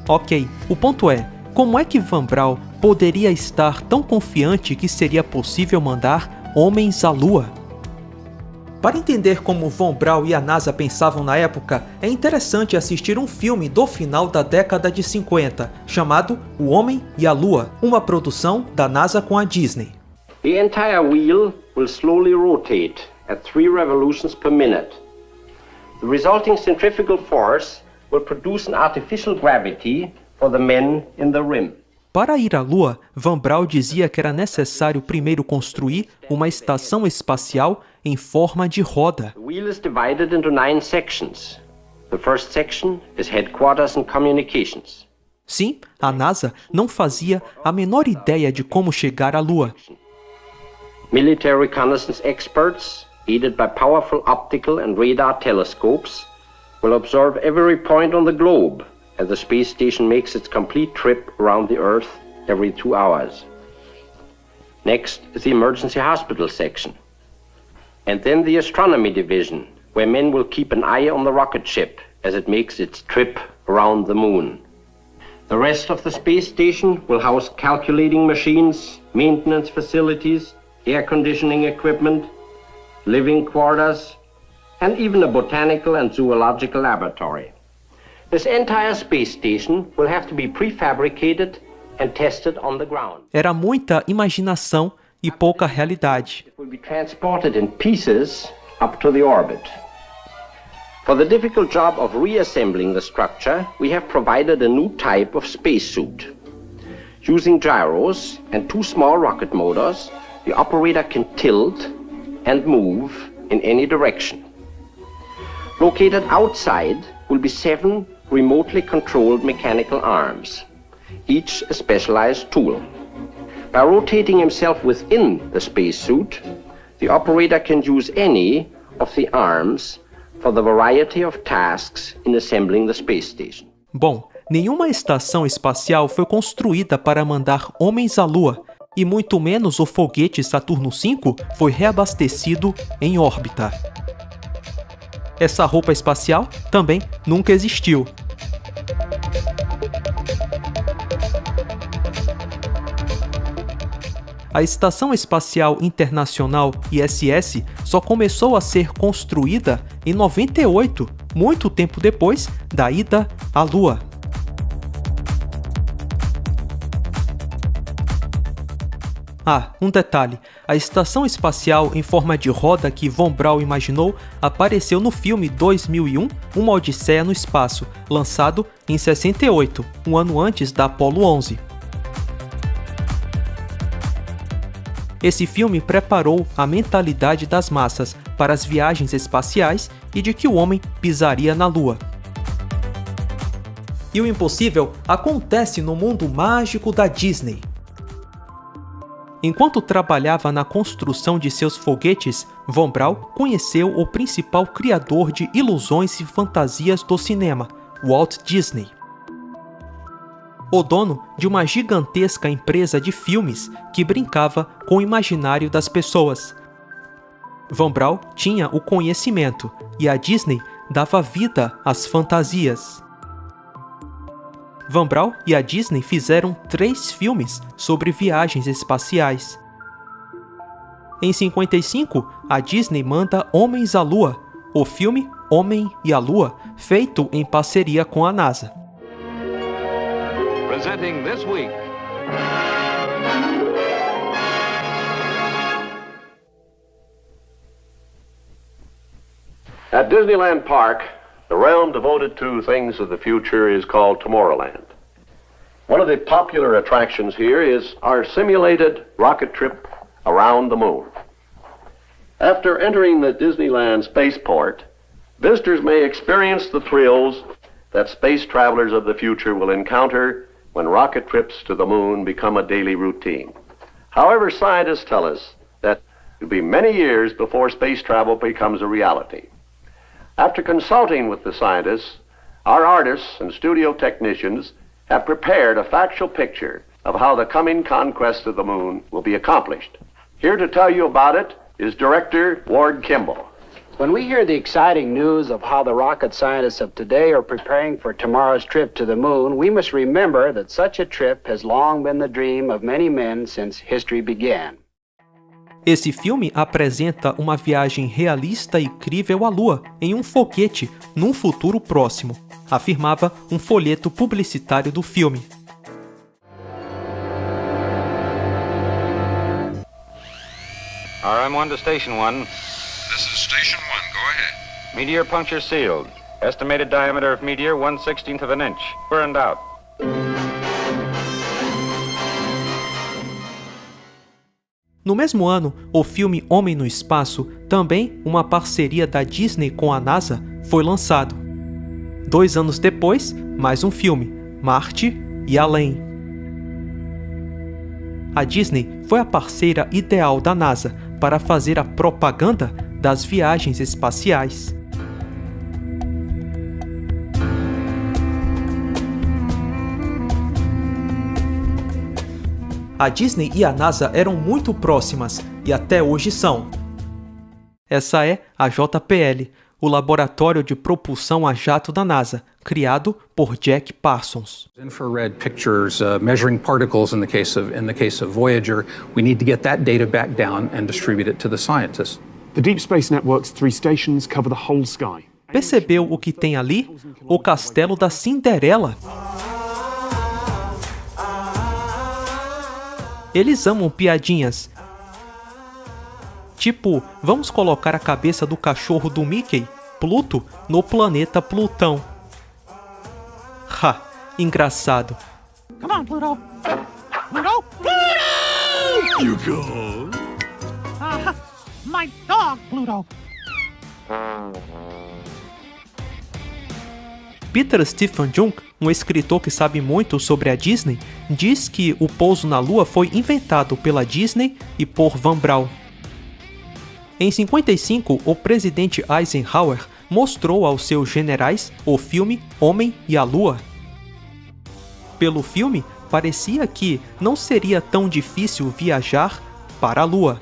Ok, o ponto é, como é que Von Braun poderia estar tão confiante que seria possível mandar homens à Lua? Para entender como Von Braun e a NASA pensavam na época, é interessante assistir um filme do final da década de 50, chamado O Homem e a Lua, uma produção da NASA com a Disney. The entire wheel will slowly rotate at 3 revolutions per minute. The resulting centrifugal force will produce an artificial gravity for the men in the rim. Para ir à Lua, Von Braun dizia que era necessário primeiro construir uma estação espacial em forma de roda. The wheel is divided into 9 sections. The first section is headquarters and communications. Sim, a NASA não fazia a menor ideia de como chegar à Lua. Military reconnaissance experts, aided by powerful optical and radar telescopes, will observe every point on the globe as the space station makes its complete trip around the Earth every 2 hours. Next is the emergency hospital section. And then the astronomy division, where men will keep an eye on the rocket ship as it makes its trip around the moon. The rest of the space station will house calculating machines, maintenance facilities, air conditioning equipment, living quarters, and even a botanical and zoological laboratory. This entire space station will have to be prefabricated and tested on the ground. Era muita imaginação e pouca realidade. It will be transported in pieces up to the orbit. For the difficult job of reassembling the structure, we have provided a new type of spacesuit. Using gyros and 2 small rocket motors, the operator can tilt and move in any direction. Located outside will be 7 remotely controlled mechanical arms, each a specialized tool. By rotating himself within the spacesuit, the operator can use any of the arms for the variety of tasks in assembling the space station. Bom, nenhuma estação espacial foi construída para mandar homens à Lua, e muito menos o foguete Saturno V foi reabastecido em órbita. Essa roupa espacial também nunca existiu. A Estação Espacial Internacional ISS só começou a ser construída em 98, muito tempo depois da ida à Lua. Ah, um detalhe, a estação espacial em forma de roda que Von Braun imaginou apareceu no filme 2001, Uma Odisseia no Espaço, lançado em 68, um ano antes da Apollo 11. Esse filme preparou a mentalidade das massas para as viagens espaciais e de que o homem pisaria na Lua. E o impossível acontece no mundo mágico da Disney. Enquanto trabalhava na construção de seus foguetes, Von Braun conheceu o principal criador de ilusões e fantasias do cinema, Walt Disney. O dono de uma gigantesca empresa de filmes que brincava com o imaginário das pessoas. Von Braun tinha o conhecimento e a Disney dava vida às fantasias. Von Braun e a Disney fizeram 3 filmes sobre viagens espaciais. Em 55, a Disney manda Homens à Lua, o filme Homem e a Lua, feito em parceria com a NASA. Presenting this week. At Disneyland Park, the realm devoted to things of the future is called Tomorrowland. One of the popular attractions here is our simulated rocket trip around the moon. After entering the Disneyland spaceport, visitors may experience the thrills that space travelers of the future will encounter when rocket trips to the moon become a daily routine. However, scientists tell us that it will be many years before space travel becomes a reality. After consulting with the scientists, our artists and studio technicians have prepared a factual picture of how the coming conquest of the moon will be accomplished. Here to tell you about it is Director Ward Kimball. When we hear the exciting news of how the rocket scientists of today are preparing for tomorrow's trip to the moon, we must remember that such a trip has long been the dream of many men since history began. Esse filme apresenta uma viagem realista e crível à Lua em um foguete num futuro próximo, afirmava um folheto publicitário do filme. RM1 to Station 1. This is Station 1. Go ahead. Meteor puncture sealed. Estimated diameter of meteor 1/16 of an inch. Burned out. No mesmo ano, o filme Homem no Espaço, também uma parceria da Disney com a NASA, foi lançado. 2 anos depois, mais um filme, Marte e Além. A Disney foi a parceira ideal da NASA para fazer a propaganda das viagens espaciais. A Disney e a NASA eram muito próximas, e até hoje são. Essa é a JPL, o Laboratório de Propulsão a Jato da NASA, criado por Jack Parsons. Infrared pictures measuring particles in the case of Voyager. We need to get that data back down and distribute it to the scientists. The Deep Space Network's 3 stations cover the whole sky. Percebeu o que tem ali? O Castelo da Cinderela. Eles amam piadinhas. Tipo, vamos colocar a cabeça do cachorro do Mickey, Pluto, no planeta Plutão. Ha, engraçado. Come on, Pluto. Pluto? Pluto! You go. My dog, Pluto. Peter Stephen Jung, um escritor que sabe muito sobre a Disney, diz que o pouso na Lua foi inventado pela Disney e por Van Braun. Em 55, o presidente Eisenhower mostrou aos seus generais o filme Homem e a Lua. Pelo filme, parecia que não seria tão difícil viajar para a Lua.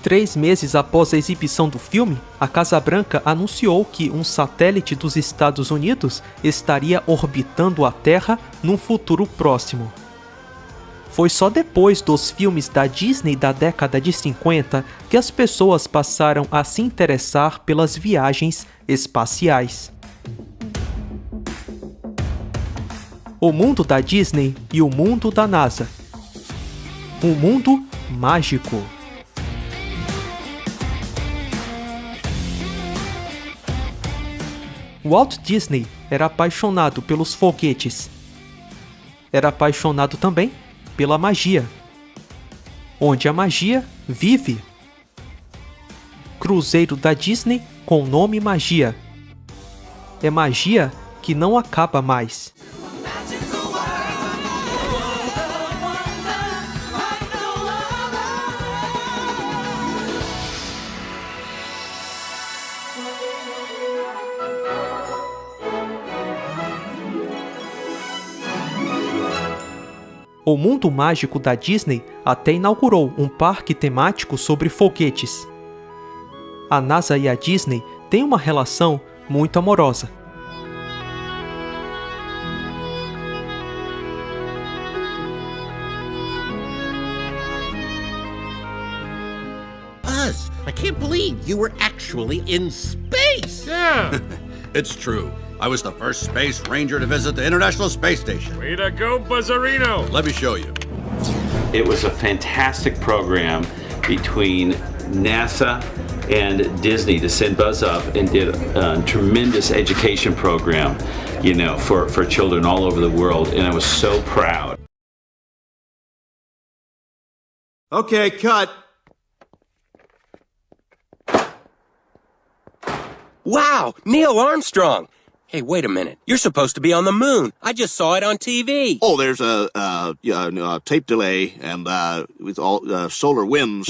3 meses após a exibição do filme, a Casa Branca anunciou que um satélite dos Estados Unidos estaria orbitando a Terra num futuro próximo. Foi só depois dos filmes da Disney da década de 50 que as pessoas passaram a se interessar pelas viagens espaciais. O mundo da Disney e o mundo da NASA. Um mundo mágico. Walt Disney era apaixonado pelos foguetes. Era apaixonado também pela magia. Onde a magia vive. Cruzeiro da Disney com o nome Magia. É magia que não acaba mais. O mundo mágico da Disney até inaugurou um parque temático sobre foguetes. A NASA e a Disney têm uma relação muito amorosa. Buzz, I can't believe you were actually in space. Yeah. It's true. I was the first space ranger to visit the International Space Station. Way to go, Buzzarino! Let me show you. It was a fantastic program between NASA and Disney to send Buzz up and did a tremendous education program, you know, for children all over the world, and I was so proud. Okay, cut. Wow, Neil Armstrong. Hey, wait a minute. You're supposed to be on the moon. I just saw it on TV. Oh, there's a tape delay and with all solar winds.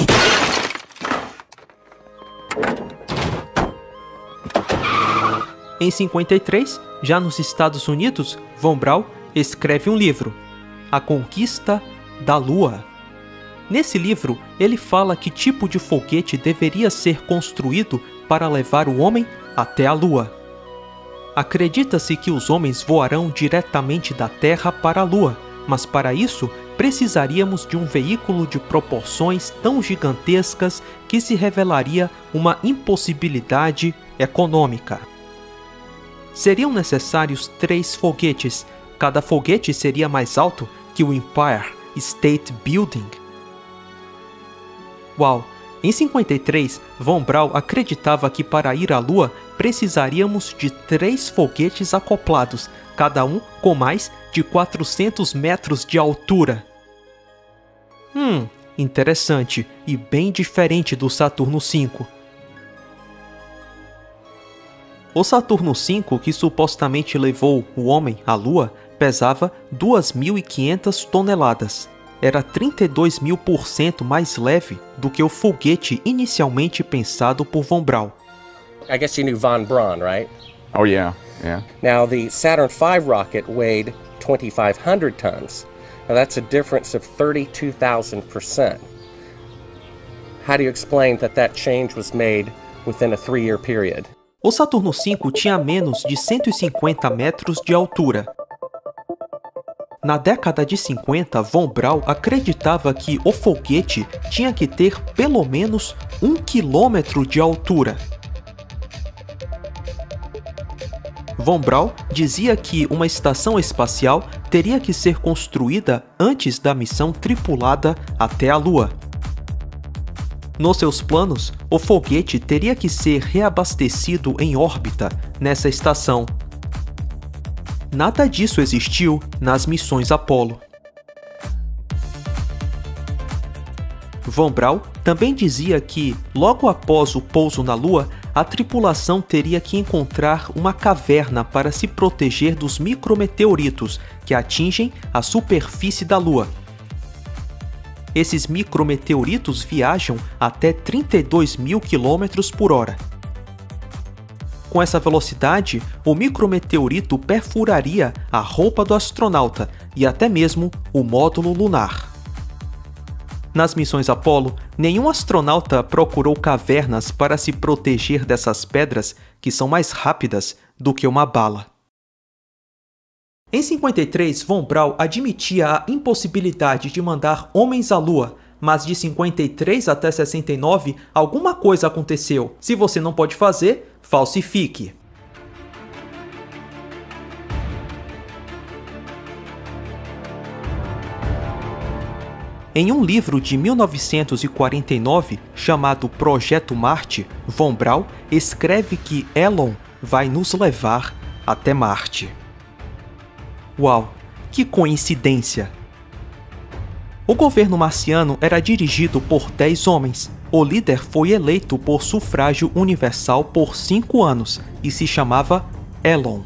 Em 53, já nos Estados Unidos, Von Braun escreve um livro, A Conquista da Lua. Nesse livro, ele fala que tipo de foguete deveria ser construído para levar o homem até a Lua. Acredita-se que os homens voarão diretamente da Terra para a Lua, mas para isso precisaríamos de um veículo de proporções tão gigantescas que se revelaria uma impossibilidade econômica. Seriam necessários 3 foguetes, cada foguete seria mais alto que o Empire State Building. Uau! Em 53, Von Braun acreditava que para ir à Lua precisaríamos de 3 foguetes acoplados, cada um com mais de 400 metros de altura. Interessante e bem diferente do Saturno V. O Saturno V, que supostamente levou o homem à Lua, pesava 2.500 toneladas. Era 32.000% mais leve do que o foguete inicialmente pensado por Von Braun. I guess you knew von Braun, right? Oh, yeah, yeah. Now, the Saturn V rocket weighed 2,500 tons. Now that's a difference of 32,000%. How do you explain that change was made within a 3-year period? O Saturno V tinha menos de 150 metros de altura. Na década de 50, von Braun acreditava que o foguete tinha que ter pelo menos 1 quilômetro de altura. Von Braun dizia que uma estação espacial teria que ser construída antes da missão tripulada até a Lua. Nos seus planos, o foguete teria que ser reabastecido em órbita nessa estação. Nada disso existiu nas missões Apollo. Von Braun também dizia que, logo após o pouso na Lua, a tripulação teria que encontrar uma caverna para se proteger dos micrometeoritos que atingem a superfície da Lua. Esses micrometeoritos viajam até 32 mil km por hora. Com essa velocidade, o micrometeorito perfuraria a roupa do astronauta e até mesmo o módulo lunar. Nas missões Apollo, nenhum astronauta procurou cavernas para se proteger dessas pedras que são mais rápidas do que uma bala. Em 53, von Braun admitia a impossibilidade de mandar homens à Lua, mas de 53 até 69, alguma coisa aconteceu. Se você não pode fazer, falsifique. Em um livro de 1949, chamado Projeto Marte, von Braun escreve que Elon vai nos levar até Marte. Uau, que coincidência! O governo marciano era dirigido por 10 homens. O líder foi eleito por sufrágio universal por 5 anos e se chamava Elon.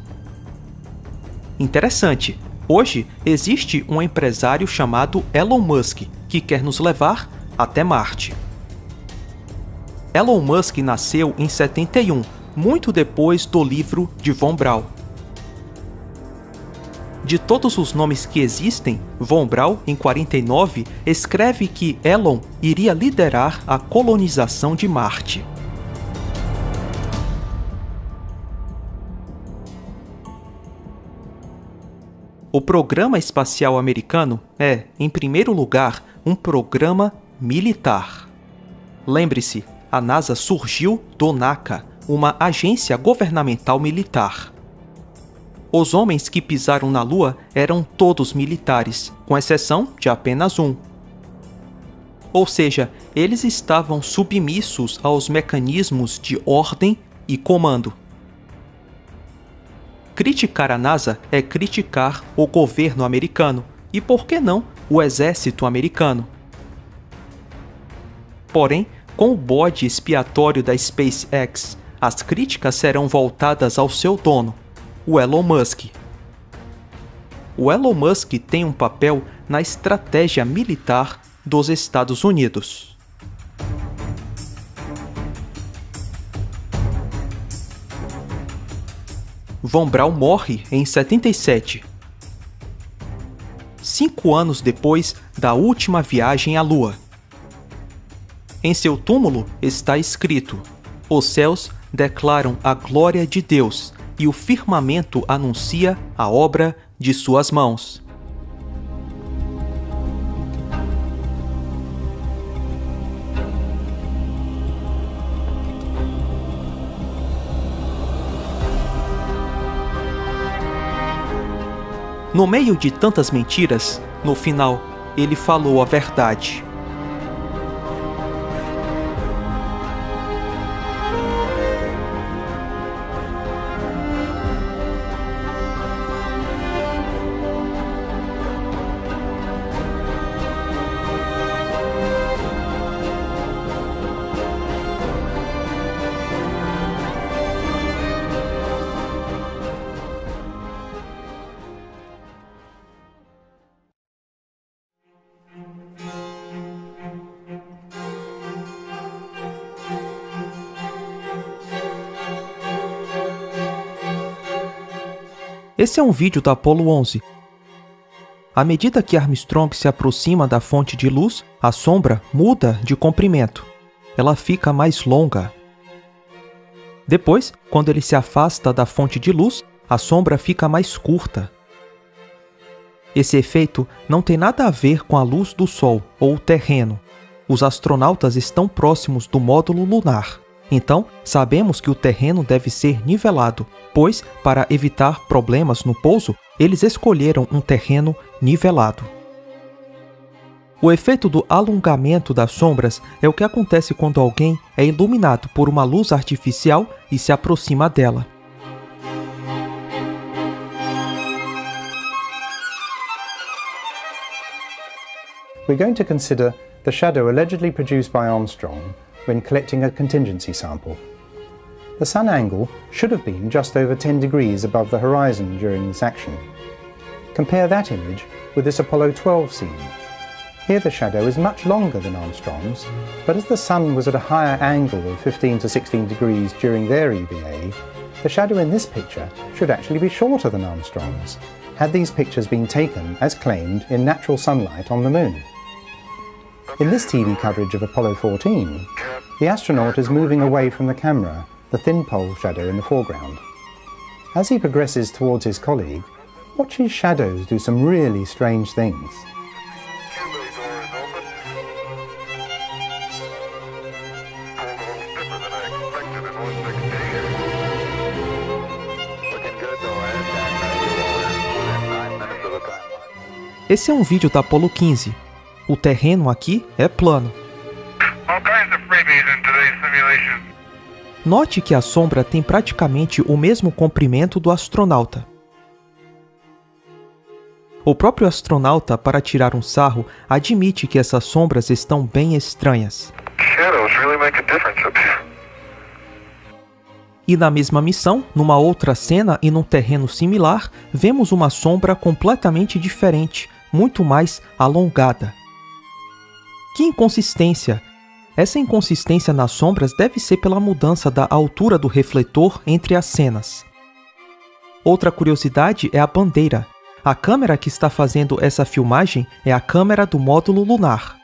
Interessante, hoje existe um empresário chamado Elon Musk que quer nos levar até Marte. Elon Musk nasceu em 71, muito depois do livro de von Braun. De todos os nomes que existem, von Braun, em 49, escreve que Elon iria liderar a colonização de Marte. O programa espacial americano é, em primeiro lugar, um programa militar. Lembre-se, a NASA surgiu do NACA, uma agência governamental militar. Os homens que pisaram na Lua eram todos militares, com exceção de apenas um. Ou seja, eles estavam submissos aos mecanismos de ordem e comando. Criticar a NASA é criticar o governo americano e, por que não, o exército americano. Porém, com o bode expiatório da SpaceX, as críticas serão voltadas ao seu dono, o Elon Musk. O Elon Musk tem um papel na estratégia militar dos Estados Unidos. Von Braun morre em 77, 5 anos depois da última viagem à Lua. Em seu túmulo está escrito: "Os céus declaram a glória de Deus e o firmamento anuncia a obra de suas mãos." No meio de tantas mentiras, no final, ele falou a verdade. Esse é um vídeo da Apollo 11. à medida que Armstrong se aproxima da fonte de luz, a sombra muda de comprimento. Ela fica mais longa. Depois, quando ele se afasta da fonte de luz, a sombra fica mais curta. Esse efeito não tem nada a ver com a luz do Sol ou o terreno. Os astronautas estão próximos do módulo lunar. Então, sabemos que o terreno deve ser nivelado, pois, para evitar problemas no pouso, eles escolheram um terreno nivelado. O efeito do alongamento das sombras é o que acontece quando alguém é iluminado por uma luz artificial e se aproxima dela. We're going to consider the shadow allegedly produced by Armstrong when collecting a contingency sample. The sun angle should have been just over 10 degrees above the horizon during this action. Compare that image with this Apollo 12 scene. Here the shadow is much longer than Armstrong's, but as the sun was at a higher angle of 15 to 16 degrees during their EVA, the shadow in this picture should actually be shorter than Armstrong's, had these pictures been taken as claimed in natural sunlight on the moon. In this TV coverage of Apollo 14, the astronaut is moving away from the camera, the thin pole shadow in the foreground. As he progresses towards his colleague, watch his shadows do some really strange things. Esse é um vídeo da Apollo 15. O terreno aqui é plano. Note que a sombra tem praticamente o mesmo comprimento do astronauta. O próprio astronauta, para tirar um sarro, admite que essas sombras estão bem estranhas. E na mesma missão, numa outra cena e num terreno similar, vemos uma sombra completamente diferente, muito mais alongada. Que inconsistência! Essa inconsistência nas sombras deve ser pela mudança da altura do refletor entre as cenas. Outra curiosidade é a bandeira. A câmera que está fazendo essa filmagem é a câmera do módulo lunar.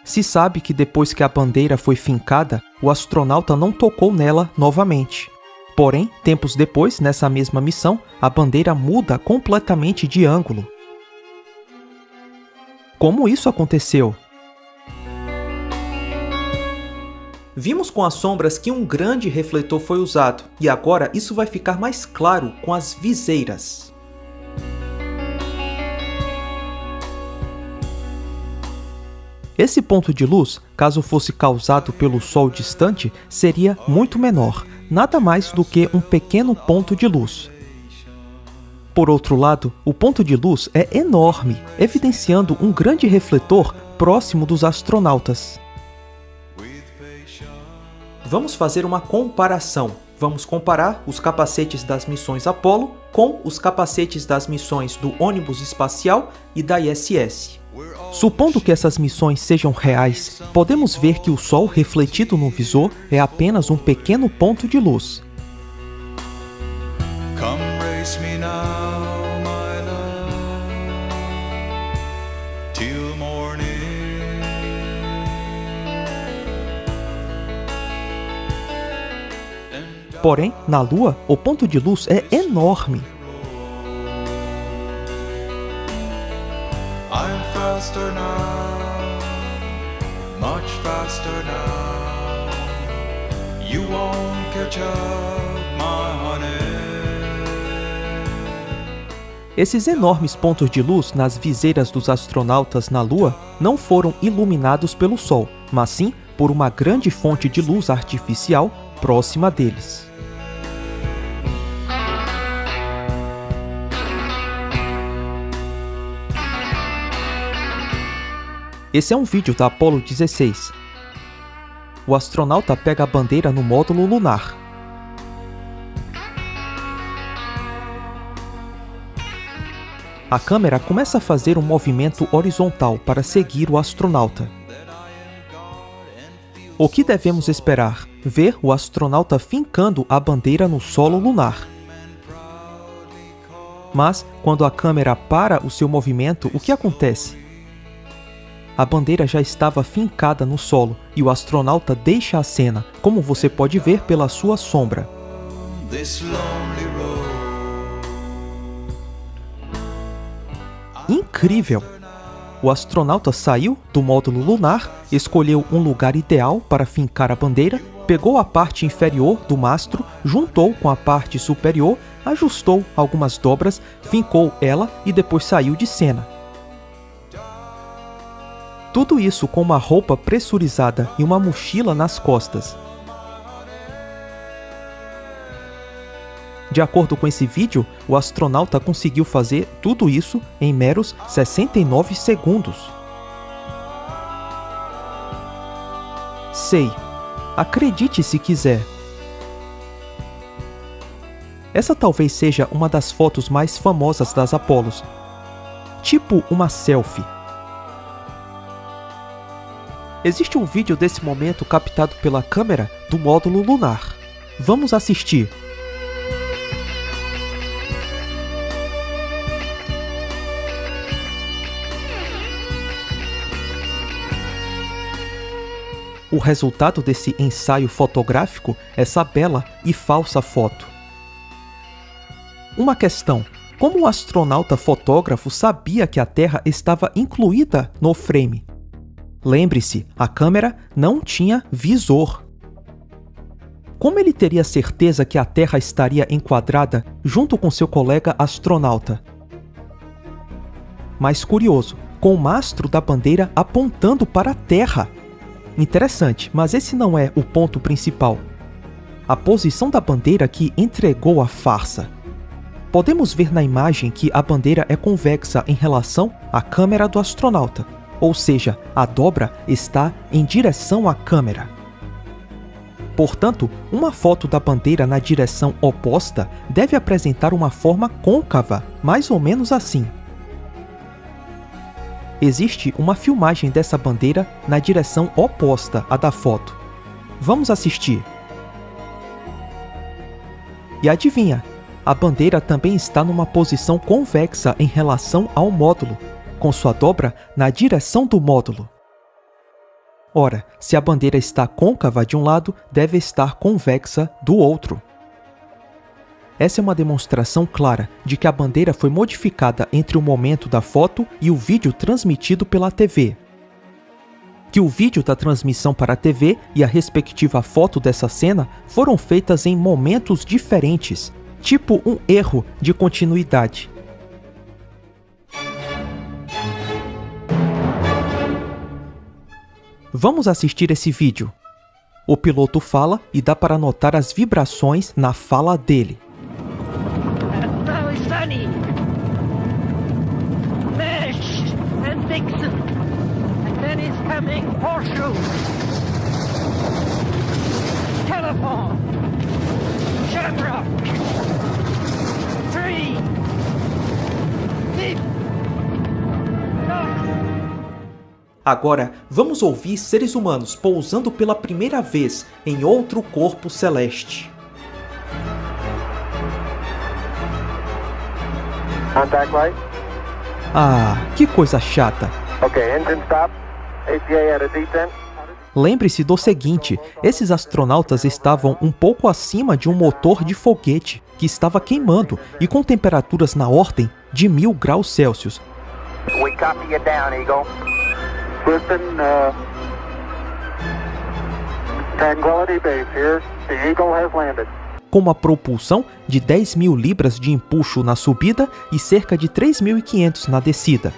Se sabe que depois que a bandeira foi fincada, o astronauta não tocou nela novamente. Porém, tempos depois, nessa mesma missão, a bandeira muda completamente de ângulo. Como isso aconteceu? Vimos com as sombras que um grande refletor foi usado, e agora isso vai ficar mais claro com as viseiras. Esse ponto de luz, caso fosse causado pelo Sol distante, seria muito menor, nada mais do que um pequeno ponto de luz. Por outro lado, o ponto de luz é enorme, evidenciando um grande refletor próximo dos astronautas. Vamos fazer uma comparação. Vamos comparar os capacetes das missões Apollo com os capacetes das missões do ônibus espacial e da ISS. Supondo que essas missões sejam reais, podemos ver que o Sol refletido no visor é apenas um pequeno ponto de luz. Come race me now, my love, till morning. Porém, na Lua, o ponto de luz é enorme. I'm faster now, much faster now. You won't catch up, my honey. Esses enormes pontos de luz nas viseiras dos astronautas na Lua não foram iluminados pelo Sol, mas sim por uma grande fonte de luz artificial próxima deles. Esse é um vídeo da Apollo 16. O astronauta pega a bandeira no módulo lunar. A câmera começa a fazer um movimento horizontal para seguir o astronauta. O que devemos esperar? Ver o astronauta fincando a bandeira no solo lunar. Mas, quando a câmera para o seu movimento, o que acontece? A bandeira já estava fincada no solo e o astronauta deixa a cena, como você pode ver pela sua sombra. Incrível! O astronauta saiu do módulo lunar, escolheu um lugar ideal para fincar a bandeira, pegou a parte inferior do mastro, juntou com a parte superior, ajustou algumas dobras, fincou ela e depois saiu de cena. Tudo isso com uma roupa pressurizada e uma mochila nas costas. De acordo com esse vídeo, o astronauta conseguiu fazer tudo isso em meros 69 segundos. Sei, acredite se quiser. Essa talvez seja uma das fotos mais famosas das Apolos. Tipo uma selfie. Existe um vídeo desse momento captado pela câmera do módulo lunar. Vamos assistir. O resultado desse ensaio fotográfico é essa bela e falsa foto. Uma questão: como o astronauta fotógrafo sabia que a Terra estava incluída no frame? Lembre-se, a câmera não tinha visor. Como ele teria certeza que a Terra estaria enquadrada junto com seu colega astronauta? Mais curioso, com o mastro da bandeira apontando para a Terra. Interessante, mas esse não é o ponto principal. A posição da bandeira que entregou a farsa. Podemos ver na imagem que a bandeira é convexa em relação à câmera do astronauta, ou seja, a dobra está em direção à câmera. Portanto, uma foto da bandeira na direção oposta deve apresentar uma forma côncava, mais ou menos assim. Existe uma filmagem dessa bandeira na direção oposta à da foto. Vamos assistir. E adivinha, a bandeira também está numa posição convexa em relação ao módulo, com sua dobra na direção do módulo. Ora, se a bandeira está côncava de um lado, deve estar convexa do outro. Essa é uma demonstração clara de que a bandeira foi modificada entre o momento da foto e o vídeo transmitido pela TV. Que o vídeo da transmissão para a TV e a respectiva foto dessa cena foram feitas em momentos diferentes, tipo um erro de continuidade. Vamos assistir esse vídeo. O piloto fala e dá para notar as vibrações na fala dele. Sunny, Mesh, and Dixon, and then is coming Horseshoe, Telephone, Shamrock, Tree, Deep, Agora, vamos ouvir seres humanos pousando pela primeira vez em outro corpo celeste. Contact light. Ah, que coisa chata. Okay, engine stop. APA at a descent. Lembre-se do seguinte, esses astronautas estavam um pouco acima de um motor de foguete que estava queimando e com temperaturas na ordem de 1000 graus Celsius. We copy you down, Eagle. Listen, Tranquility Base here. The Eagle has landed. Com uma propulsão de 10.000 libras de empuxo na subida e cerca de 3.500 na descida.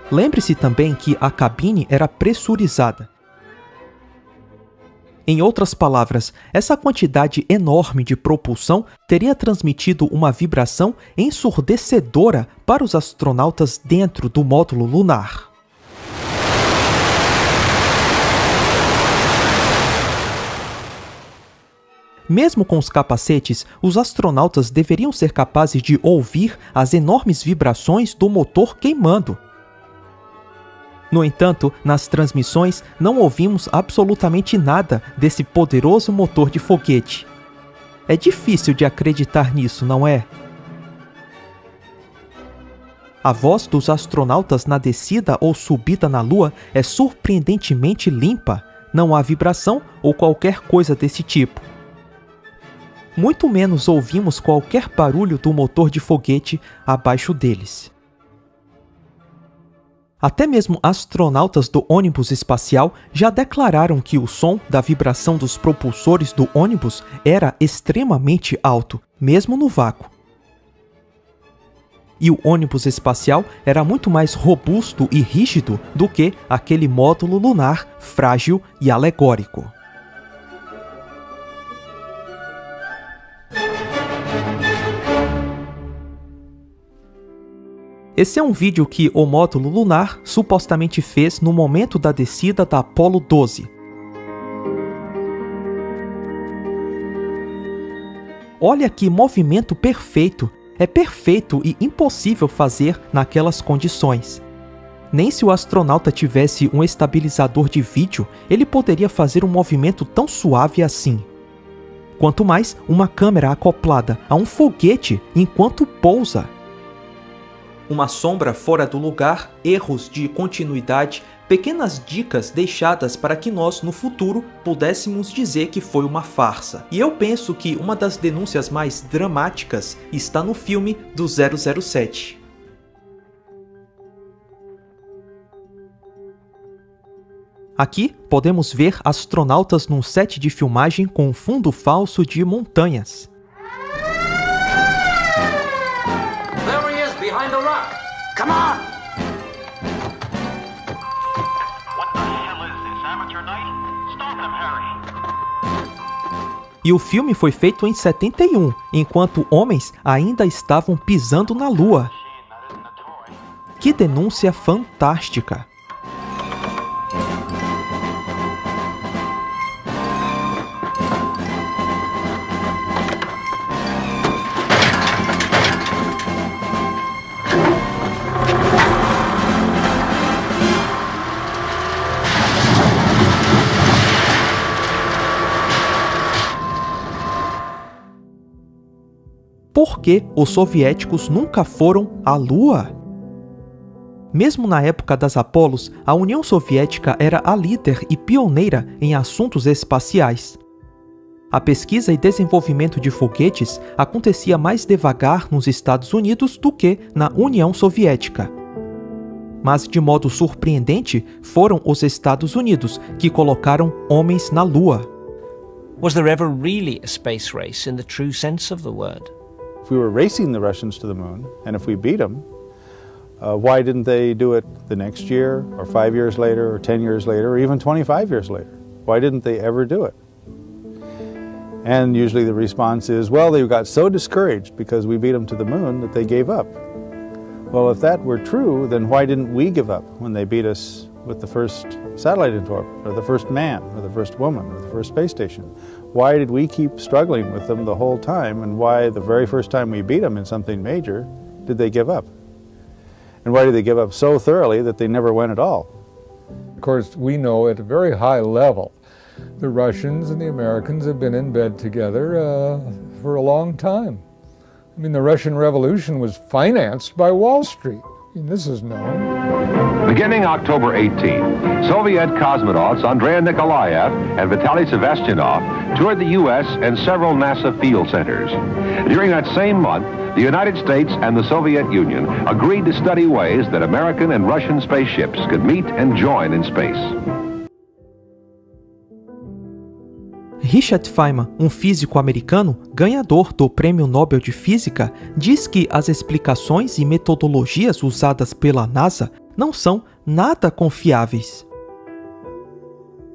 Lembre-se também que a cabine era pressurizada. Em outras palavras, essa quantidade enorme de propulsão teria transmitido uma vibração ensurdecedora para os astronautas dentro do módulo lunar. Mesmo com os capacetes, os astronautas deveriam ser capazes de ouvir as enormes vibrações do motor queimando. No entanto, nas transmissões não ouvimos absolutamente nada desse poderoso motor de foguete. É difícil de acreditar nisso, não é? A voz dos astronautas na descida ou subida na Lua é surpreendentemente limpa. Não há vibração ou qualquer coisa desse tipo. Muito menos ouvimos qualquer barulho do motor de foguete abaixo deles. Até mesmo astronautas do ônibus espacial já declararam que o som da vibração dos propulsores do ônibus era extremamente alto, mesmo no vácuo. E o ônibus espacial era muito mais robusto e rígido do que aquele módulo lunar frágil e alegórico. Esse é um vídeo que o módulo lunar supostamente fez no momento da descida da Apollo 12. Olha que movimento perfeito! É perfeito e impossível fazer naquelas condições. Nem se o astronauta tivesse um estabilizador de vídeo, ele poderia fazer um movimento tão suave assim. Quanto mais uma câmera acoplada a um foguete enquanto pousa. Uma sombra fora do lugar, erros de continuidade, pequenas dicas deixadas para que nós, no futuro, pudéssemos dizer que foi uma farsa. E eu penso que uma das denúncias mais dramáticas está no filme do 007. Aqui podemos ver astronautas num set de filmagem com fundo falso de montanhas. Behind the rock. Come on! What the hell is this? Amateur night? Stop him, Harry. E o filme foi feito em 71, enquanto homens ainda estavam pisando na Lua. Que denúncia fantástica! Por que os soviéticos nunca foram à Lua? Mesmo na época das Apolos, a União Soviética era a líder e pioneira em assuntos espaciais. A pesquisa e desenvolvimento de foguetes acontecia mais devagar nos Estados Unidos do que na União Soviética. Mas, de modo surpreendente, foram os Estados Unidos que colocaram homens na Lua. Was there ever really a space race in the true sense of the word? If we were racing the Russians to the moon, and if we beat them, why didn't they do it the next year, or 5 years later, or 10 years later, or even 25 years later? Why didn't they ever do it? And usually the response is, well, they got so discouraged because we beat them to the moon that they gave up. Well, if that were true, then why didn't we give up when they beat us with the first satellite into orbit, or the first man, or the first woman, or the first space station? Why did we keep struggling with them the whole time, and why the very first time we beat them in something major, did they give up? And why did they give up so thoroughly that they never went at all? Of course, we know at a very high level, the Russians and the Americans have been in bed together for a long time. I mean, the Russian Revolution was financed by Wall Street. I mean, this is known. Beginning October 18, Soviet cosmonauts Andrei Nikolaev and Vitaly Sevastyanov toured the U.S. and several NASA field centers. During that same month, the United States and the Soviet Union agreed to study ways that American and Russian spaceships could meet and join in space. Richard Feynman, um físico americano, ganhador do Prêmio Nobel de Física, diz que as explicações e metodologias usadas pela NASA não são nada confiáveis.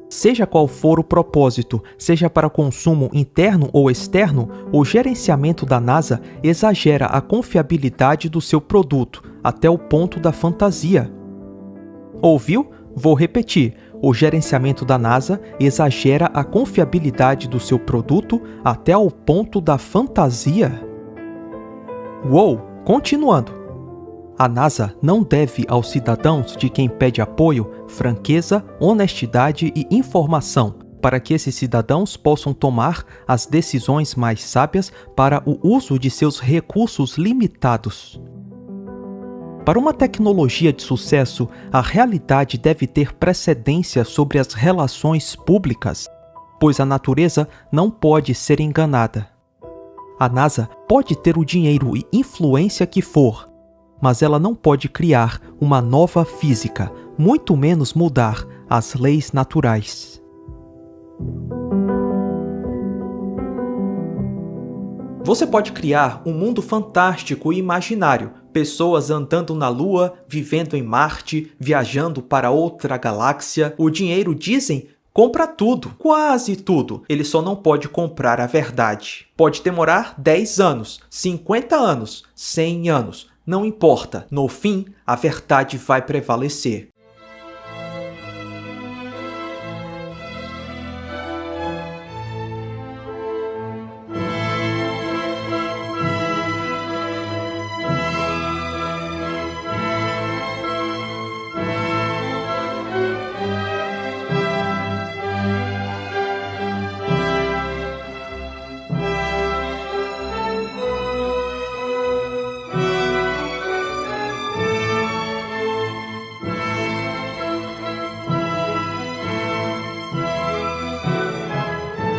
Seja qual for o propósito, seja para consumo interno ou externo, o gerenciamento da NASA exagera a confiabilidade do seu produto, até o ponto da fantasia. Ouviu? Vou repetir. O gerenciamento da NASA exagera a confiabilidade do seu produto até ao ponto da fantasia. Uou! Continuando. A NASA não deve aos cidadãos de quem pede apoio franqueza, honestidade e informação para que esses cidadãos possam tomar as decisões mais sábias para o uso de seus recursos limitados. Para uma tecnologia de sucesso, a realidade deve ter precedência sobre as relações públicas, pois a natureza não pode ser enganada. A NASA pode ter o dinheiro e influência que for, mas ela não pode criar uma nova física, muito menos mudar as leis naturais. Você pode criar um mundo fantástico e imaginário, pessoas andando na Lua, vivendo em Marte, viajando para outra galáxia. O dinheiro, dizem, compra tudo, quase tudo. Ele só não pode comprar a verdade. Pode demorar 10 anos, 50 anos, 100 anos. Não importa. No fim, a verdade vai prevalecer.